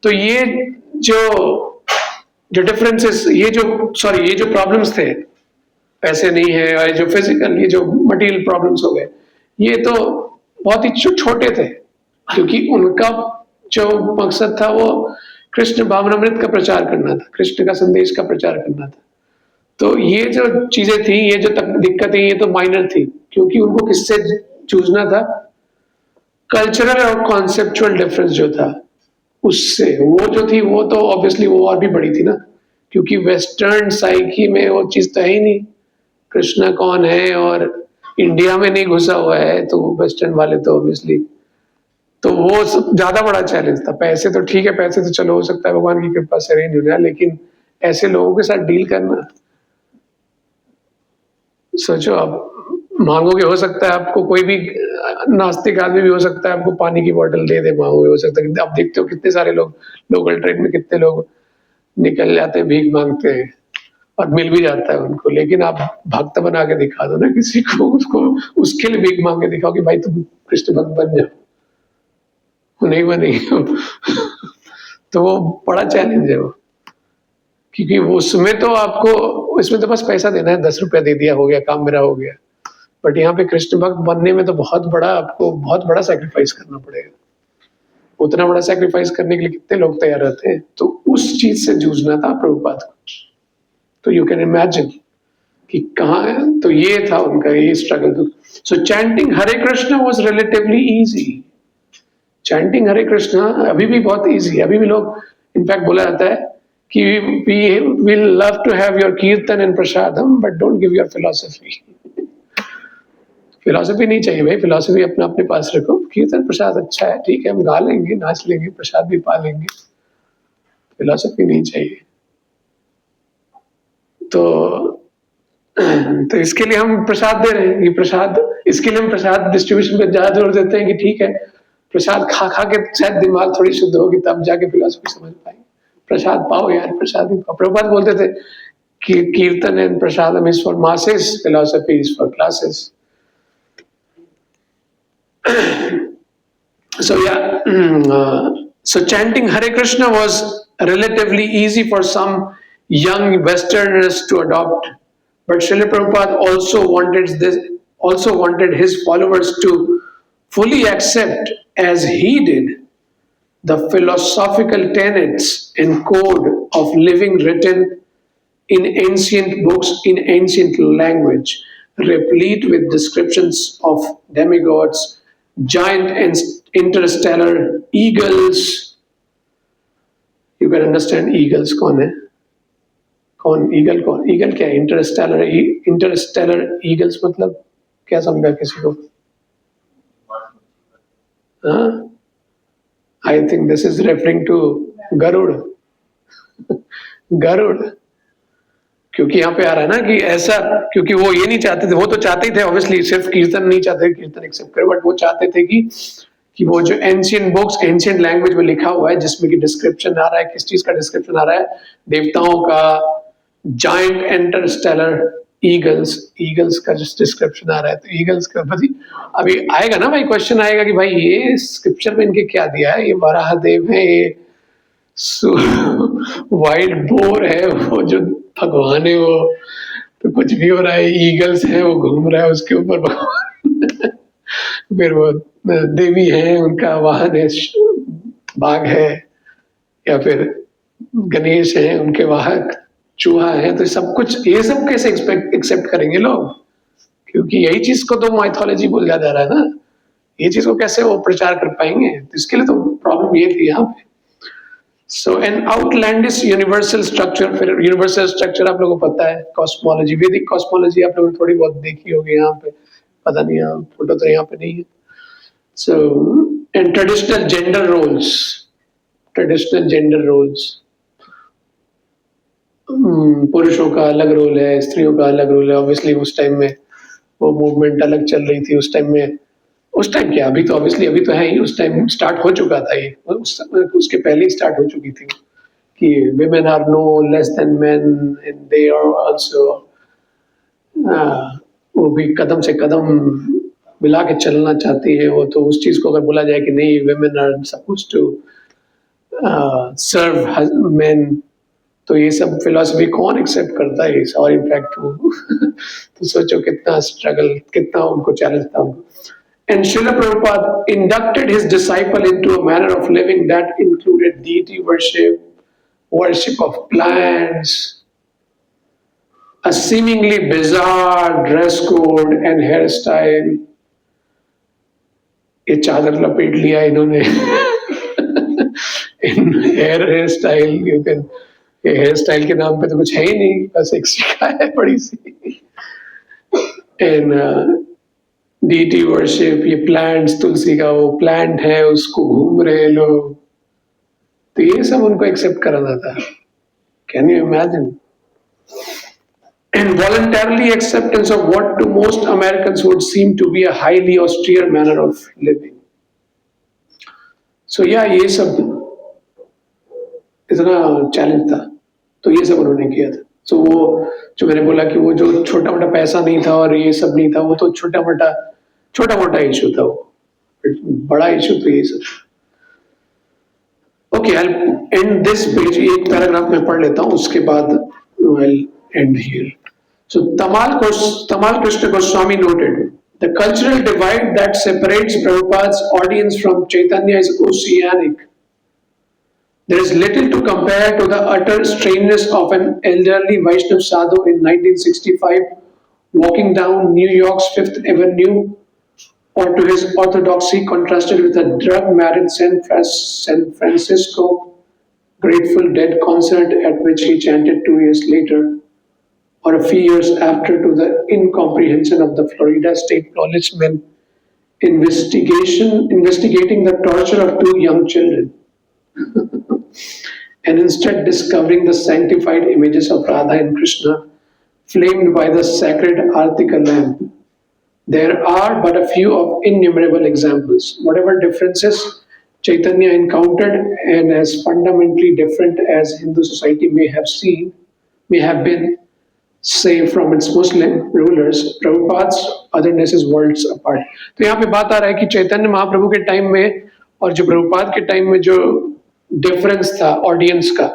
तो ये जो डिफरेंसेस, ये जो प्रॉब्लम्स थे, पैसे नहीं है, और जो फिजिकल, ये जो मटेरियल प्रॉब्लम्स हो गए, ये तो बहुत ही छोटे थे, क्योंकि उनका जो मकसद था वो कृष्ण भावनामृत का प्रचार करना था, कृष्ण का संदेश का प्रचार करना था। तो ये जो चीजें थी, ये जो दिक्कतें, ये तो माइनर थी, क्योंकि उनको किससे जूझना था? कल्चरल और कॉन्सेप्चुअल डिफरेंस जो था उससे। वो जो थी वो तो ऑब्वियसली वो और भी बड़ी थी ना, क्योंकि वेस्टर्न साइकी में वो चीज तो है ही नहीं, कृष्णा कौन है, और इंडिया में नहीं घुसा हुआ है, तो वेस्टर्न वाले तो ऑब्वियसली, तो वो ज्यादा बड़ा चैलेंज था। पैसे तो ठीक है, पैसे तो चलो हो सकता है भगवान की कृपा से अरेंज हो जाए, लेकिन ऐसे लोगों के साथ डील करना, सोचो आप मांगोगे, हो सकता है आपको कोई भी नास्तिक आदमी भी हो सकता है आपको पानी की बोतल दे दे, मांगोगे, हो सकता है। आप देखते हो कितने सारे लोग लोकल ट्रेन में, कितने लोग निकल जाते हैं, भीख मांगते हैं, और मिल भी जाता है उनको। लेकिन आप भक्त बना के दिखा दो ना किसी को, उसको उसके लिए भीख मांग के दिखाओ कि भाई तुम कृष्ण भक्त बन जाओ, नहीं बनेगी। तो वो बड़ा चैलेंज है वो, क्योंकि वो उसमें तो आपको, इसमें तो बस पैसा देना है, 10 रुपया दे दिया, हो गया काम, मेरा हो गया। बट यहाँ पे कृष्ण भक्त बनने में तो आपको बहुत बड़ा सैक्रिफाइस करना पड़ेगा। उतना बड़ा सैक्रिफाइस करने के लिए कितने लोग तैयार रहते हैं? तो उस चीज से जूझना था प्रभुपाद को। तो यू कैन इमेजिन कि कहाँ है। तो ये था उनका ये struggle. So chanting Hare Krishna was relatively easy. Chanting Hare Krishna अभी भी बहुत इजी है। अभी भी लोग इनफैक्ट बोला जाता है कि we will love to have your kirtan and prasadam but don't give your philosophy. Philosophy नहीं चाहिए भाई, फिलोसफी अपना अपने पास रखो, कीर्तन प्रसाद अच्छा है, ठीक है, हम गा लेंगे, नाच लेंगे, प्रसाद भी पा लेंगे, फिलोसफी नहीं चाहिए। तो इसके लिए हम प्रसाद दे रहे हैं, ये प्रसाद, इसके लिए हम प्रसाद डिस्ट्रीब्यूशन पे ज्यादा जोर देते हैं कि ठीक है प्रसाद खा खा के शायद दिमाग थोड़ी शुद्ध होगी, तब जाके फिलोसफी समझ पाएंगे। प्रसाद पाओ यार, प्रसाद ही पाओ। प्रभुपाद बोलते थे कि कीर्तन and prasadam is for masses, philosophy is for classes. So chanting Hare Krishna was relatively easy for some young Westerners to adopt, but Srila Prabhupada also wanted his followers to fully accept, as he did, the philosophical tenets and code of living written in ancient books in ancient language, replete with descriptions of demigods, giant and interstellar eagles. You can understand eagles कौन है? कौन ईगल? कौन ईगल क्या है? इंटरस्टेलर ईगल्स मतलब क्या समझा किसी को? हाँ, I think this is referring to Garuda. Garuda, क्योंकि यहाँ पे आ रहा है ना कि ऐसा, क्योंकि वो ये नहीं चाहते थे, वो तो चाहते ही थे ऑब्वियसली, सिर्फ कीर्तन नहीं चाहते कीर्तन एक्सेप्ट करे, बट वो चाहते थे कि वो जो एंशियंट बुक्स एंशियंट लैंग्वेज में लिखा हुआ है, जिसमें कि डिस्क्रिप्शन आ रहा है, किस चीज का डिस्क्रिप्शन आ रहा है? देवताओं का, जायंट इंटरस्टेलर ईगल्स का जो डिस्क्रिप्शन आ रहा है, तो ईगल्स का अभी आएगा ना भाई, क्वेश्चन आएगा कि भाई ये स्क्रिप्चर में इनके क्या दिया है, ये वराह देव है, ये वाइल्ड बोर है, वो जो भगवान है वो, तो कुछ भी हो रहा है, ईगल्स है, वो घूम रहा है उसके ऊपर भगवान। फिर वो देवी है, उनका वाहन है, बाघ है, या फिर गणेश है, उनके वाहक चूहा है, तो सब कुछ ये सब कैसे एक्सेप्ट करेंगे लोग? क्योंकि यही चीज को तो माइथोलॉजी बोला जा रहा है ना, ये चीज को कैसे वो प्रचार कर पाएंगे? तो इसके लिए तो प्रॉब्लम ये थी यहाँ पे। So an outlandish universal structure, फिर universal structure आप लोगों को पता है, कॉस्मोलॉजी, वैदिक कॉस्मोलॉजी आप लोगों ने थोड़ी बहुत देखी होगी यहाँ पे, पता नहीं, यहाँ फोटो तो यहाँ पे नहीं है। So and traditional gender roles, पुरुषों का अलग रोल है, स्त्रियों का अलग रोल है। ऑब्वियसली उस टाइम में वो मूवमेंट अलग चल रही थी, उस टाइम क्या, अभी तो ऑब्वियसली अभी तो है ही, उस टाइम स्टार्ट हो चुका था ये, उसके पहले ही स्टार्ट हो चुकी थी कि women are no less than men and they are also, वो भी कदम से कदम मिला के चलना चाहती है वो। तो उस चीज को अगर बोला जाए कि नहीं, women are supposed to serve men, तो ये सब फिलॉसफी कौन एक्सेप्ट करता है? और इनफैक्ट तो सोचो कितना स्ट्रगल, कितना उनको चैलेंज था उनको। And Srila Prabhupada inducted his disciple into a manner of living that included deity worship, worship of plants, a seemingly bizarre dress code and hairstyle. ये चादर लपेट लिया इन्होंने। हेयर स्टाइल, हेयर स्टाइल के नाम पे तो कुछ है ही नहीं, बस एक सिक्का है बड़ी सी। एंड डीटी वर्शिप, ये प्लांट्स, तुलसी का वो प्लांट है, उसको घूम रहे लोग, तो ये सब उनको एक्सेप्ट कराना था। Can you imagine? And voluntarily acceptance of what to most Americans would seem to be a highly austere manner of living. So yeah, ये सब इतना चैलेंज था, तो ये सब उन्होंने किया था। So वो जो मैंने बोला कि वो जो छोटा मोटा पैसा नहीं था और ये सब नहीं था, वो तो छोटा मोटा इशू था, वो बड़ा इशू तो ये सब। Okay, I'll end this page, एक पैराग्राफ में पढ़ लेता हूँ, उसके बाद I'll end here. So Tamal Krishna Goswami noted, the cultural divide that separates Prabhupada's audience from Chaitanya is oceanic. There is little to compare to the utter strangeness of an elderly Vaishnav sadhu in 1965 walking down New York's Fifth Avenue, or to his orthodoxy contrasted with a drug-married San Francisco Grateful Dead concert at which he chanted 2 years later, or a few years after, to the incomprehension of the Florida State policemen investigating the torture of two young children, and instead discovering the sanctified images of Radha and Krishna flamed by the sacred Artika lamp. There are but a few of innumerable examples. Whatever differences Chaitanya encountered, and as fundamentally different as Hindu society may have been, say from its Muslim rulers, Prabhupada's otherness is worlds apart. तो यहाँ पे बात आ रहा है कि चैतन्य महाप्रभु के टाइम में और जो प्रभुपाद के टाइम में जो डिफरेंस था ऑडियंस का,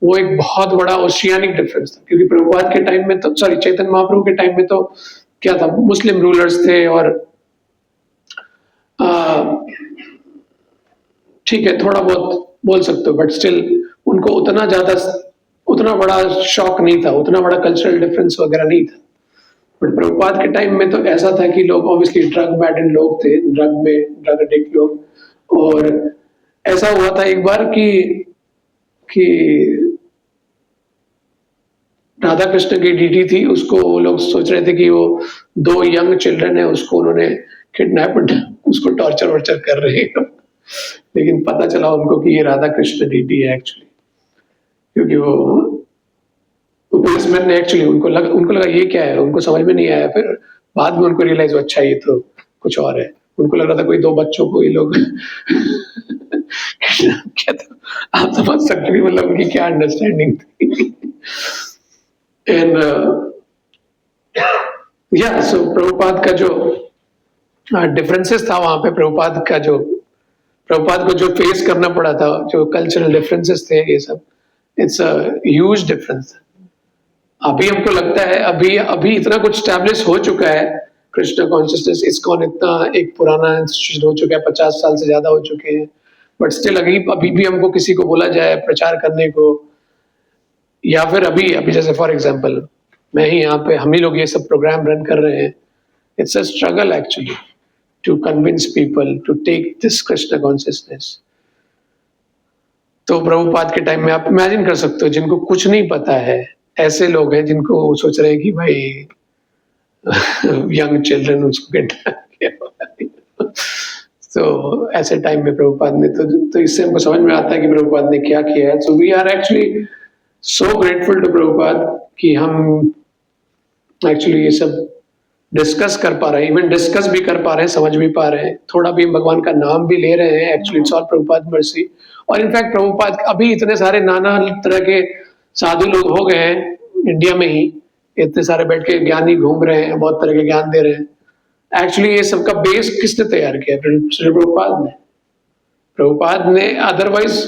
वो एक बहुत बड़ा ओशियानिक डिफरेंस था, क्योंकि प्रभुपाद के टाइम में तो चैतन्य महाप्रभु के टाइम में तो क्या था, मुस्लिम रूलर्स थे और ठीक है थोड़ा बहुत बोल सकते हो, बट स्टिल उनको उतना बड़ा शॉक नहीं था, उतना बड़ा कल्चरल डिफरेंस वगैरह नहीं था। बट प्रभुपाद के टाइम में तो ऐसा था कि लोग ऑब्वियसली ड्रग बैडन लोग थे, ड्रग एडिक्ट लोग, और ऐसा हुआ था एक बार कि राधा कृष्ण की डीटी थी, उसको वो लोग सोच रहे थे कि वो दो यंग चिल्ड्रन है, उसको उन्होंने किडनैप, उसको टॉर्चर वर्चर कर रहे हैं, लेकिन पता चला उनको कि ये राधा कृष्ण डीटी है एक्चुअली, क्योंकि वो पुलिसमैन ने एक्चुअली उनको लगा ये क्या है, उनको समझ में नहीं आया, फिर बाद में उनको रियलाइज अच्छा ये तो कुछ और है, उनको लग रहा था कोई दो बच्चों को ये लोग क्या था, आप समझ सकते हैं मतलब उनकी क्या अंडरस्टैंडिंग थी। एंड या सो प्रभुपाद का जो डिफरेंसेस था वहां पे, प्रभुपाद को जो फेस करना पड़ा था, जो कल्चरल डिफरेंसेस थे, ये सब इट्स अ ह्यूज डिफरेंस। अभी हमको लगता है अभी इतना कुछ स्टैब्लिश हो चुका है, कृष्ण कॉन्शियसनेस इस्कॉन इतना एक पुराना इंस्टीट्यूशन हो चुका है, 50 साल से ज्यादा हो चुके हैं, बट स्टिल अभी भी हमको किसी को बोला जाए प्रचार करने को, या फिर अभी जैसे फॉर एग्जांपल मैं ही यहाँ पे, हम ही लोग ये सब प्रोग्राम रन कर रहे हैं, it's a struggle actually to convince people to take this Krishna consciousness. तो प्रभुपाद के टाइम में आप इमेजिन कर सकते हो, जिनको कुछ नहीं पता है, ऐसे लोग हैं जिनको सोच रहे हैं कि भाई यंग चिल्ड्रन उसको किडनैप, तो ऐसे टाइम में प्रभुपाद ने तो इससे हमको समझ में आता है कि प्रभुपाद ने क्या किया है। So we are actually so grateful to Prabhupada कि हम एक्चुअली ये सब डिस्कस कर पा रहे हैं, इवन डिस्कस भी कर पा रहे हैं, समझ भी पा रहे हैं, थोड़ा भी भगवान का नाम भी ले रहे हैं, actually it's all Prabhupada mercy. और इनफैक्ट प्रभुपाद अभी इतने सारे नाना तरह के साधु लोग हो गए हैं इंडिया में ही, इतने सारे बैठ के ज्ञानी घूम रहे हैं, बहुत तरह के ज्ञान दे रहे हैं। एक्चुअली ये सबका बेस किसने तैयार किया? श्री प्रभुपाद ने। अदरवाइज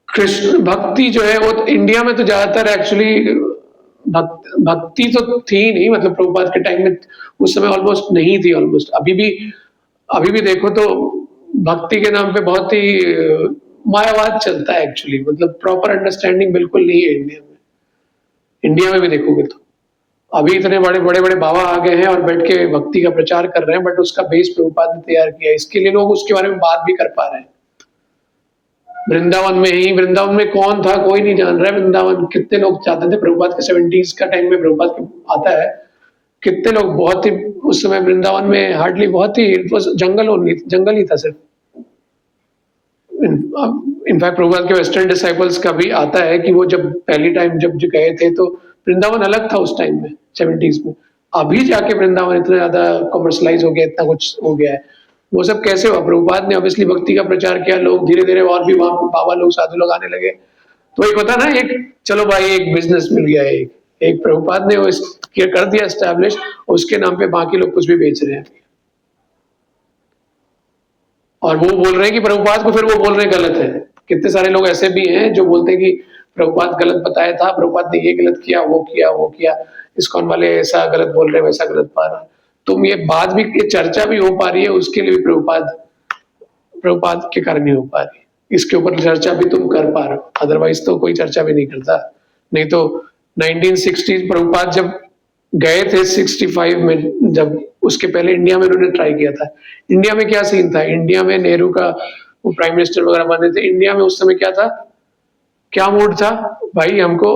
कृष्ण भक्ति जो है वो तो इंडिया में तो ज्यादातर एक्चुअली भक्ति तो थी नहीं, मतलब प्रभुपाद के टाइम में उस समय ऑलमोस्ट नहीं थी, ऑलमोस्ट अभी भी देखो तो भक्ति के नाम पे बहुत ही मायावाद चलता है एक्चुअली, मतलब प्रॉपर अंडरस्टैंडिंग बिल्कुल नहीं है इंडिया में भी देखोगे तो अभी इतने बड़े बड़े बाबा आ गए हैं और बैठ के भक्ति का प्रचार कर रहे हैं, बट उसका बेस प्रभुपाद ने तैयार किया, इसके लिए लोग उसके बारे में बात भी कर पा रहे हैं। वृंदावन में कौन था कोई नहीं जान रहा है। वृंदावन कितने लोग चाहते थे, प्रभुपाद के 70s का टाइम में प्रभुपाद आता है, कितने लोग, बहुत ही उस समय वृंदावन में हार्डली, बहुत ही जंगल ही था सिर्फ। इनफैक्ट प्रभुपाद के वेस्टर्न डिसाइपल्स का भी आता है कि वो जब पहली टाइम जब गए थे तो वृंदावन अलग था उस टाइम में 70s में। अभी जाके वृंदावन इतना ज्यादा कमर्शलाइज हो गया, इतना कुछ हो गया है। वो सब कैसे हुआ? प्रभुपाद ने ऑब्वियसली भक्ति का प्रचार किया, लोग धीरे धीरे और भी वहां बाबा लोग साधु लोग आने लगे, तो एक होता ना, एक चलो भाई एक बिजनेस मिल गया, एक प्रभुपाद ने वो कर दिया एस्टैब्लिश, उसके नाम पे बाकी लोग कुछ भी बेच रहे हैं। और वो बोल रहे हैं कि प्रभुपाद को, फिर वो बोल रहे हैं गलत है। कितने सारे लोग ऐसे भी हैं जो बोलते हैं कि प्रभुपाद गलत बताया था, प्रभुपाद ने ये गलत किया, वो किया, इस्कॉन वाले ऐसा गलत बोल रहे हैं, वैसा गलत पा रहा। तुम ये बात भी, ये चर्चा भी हो पा रही है, उसके लिए भी प्रभुपाद के कारण ही हो पा रही है। इसके ऊपर चर्चा भी तुम कर पा रहे हो, अदरवाइज तो कोई चर्चा भी नहीं करता। नहीं तो 1960 प्रभुपाद जब गए थे 65 में, जब उसके पहले इंडिया में उन्होंने ट्राई किया था। इंडिया में क्या सीन था? इंडिया में नेहरू का वो प्राइम मिनिस्टर वगैरह बने थे। इंडिया में उस समय क्या था, क्या मूड था भाई, हमको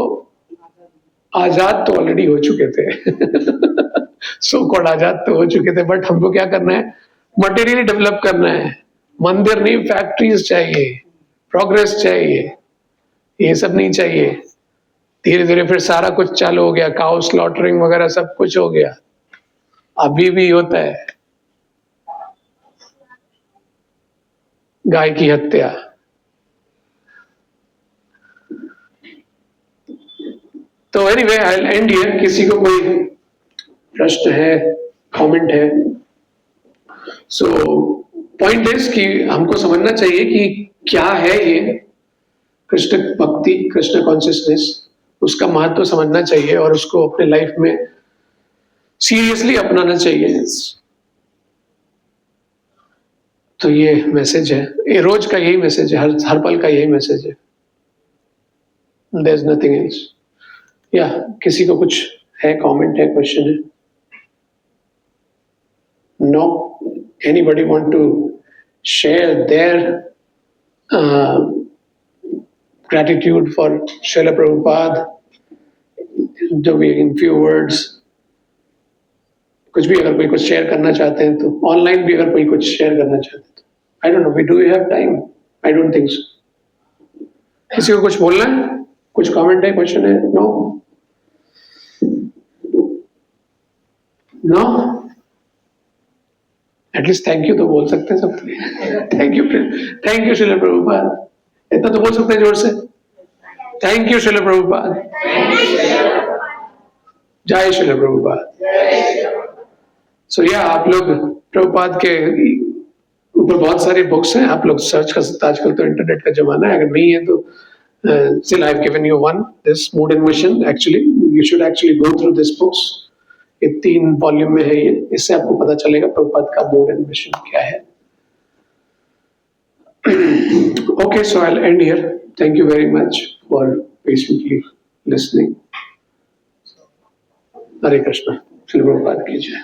आजाद तो ऑलरेडी हो चुके थे सो कॉल्ड आजाद तो हो चुके थे, बट हमको क्या करना है, मटेरियली डेवलप करना है। मंदिर नहीं, फैक्ट्रीज चाहिए, प्रोग्रेस चाहिए, ये सब नहीं चाहिए। धीरे धीरे फिर सारा कुछ चालू हो गया, काउ स्लॉटरिंग वगैरह सब कुछ हो गया, अभी भी होता है, गाय की हत्या। तो anyway I will and here. किसी को कोई प्रश्न है, कमेंट है? सो पॉइंट इज कि हमको समझना चाहिए कि क्या है ये कृष्ण भक्ति, कृष्ण कॉन्शियसनेस, उसका महत्व समझना चाहिए और उसको अपने लाइफ में सीरियसली अपनाना चाहिए। तो ये मैसेज है, ये रोज का यही मैसेज है, हर पल का यही मैसेज है। There is nothing else. या किसी को कुछ है, कमेंट है, क्वेश्चन है? No? Anybody want to share their gratitude for Srila Prabhupada, जो भी in few words, कुछ भी अगर कोई कुछ शेयर करना चाहते हैं तो, ऑनलाइन भी अगर कोई कुछ शेयर करना चाहते हैं तो, I don't know, we do have time? I don't think so. किसी को कुछ बोलना है, कुछ कमेंट है, क्वेश्चन है? No? No? At least thank you तो बोल सकते हैं सब। थैंक यू श्रील प्रभुपाद, इतना तो बोल सकते हैं जोर से। थैंक यू श्रील प्रभुपाद, जय श्रील प्रभुपाद। सो या आप लोग प्रभुपाद के ऊपर बहुत सारे बुक्स हैं, आप लोग सर्च कर सकते हैं, आजकल तो इंटरनेट का जमाना है। अगर नहीं है तो still I've given you one, this Mood and Mission. Actually you should actually go through this books. ये 3 वॉल्यूम में है ये, इससे आपको पता चलेगा प्रभुपाद का मूड एंड मिशन क्या है। Okay, so I'll end here. Thank you very much for patiently listening. Hare Krishna. Shri Prabhupada ki jai.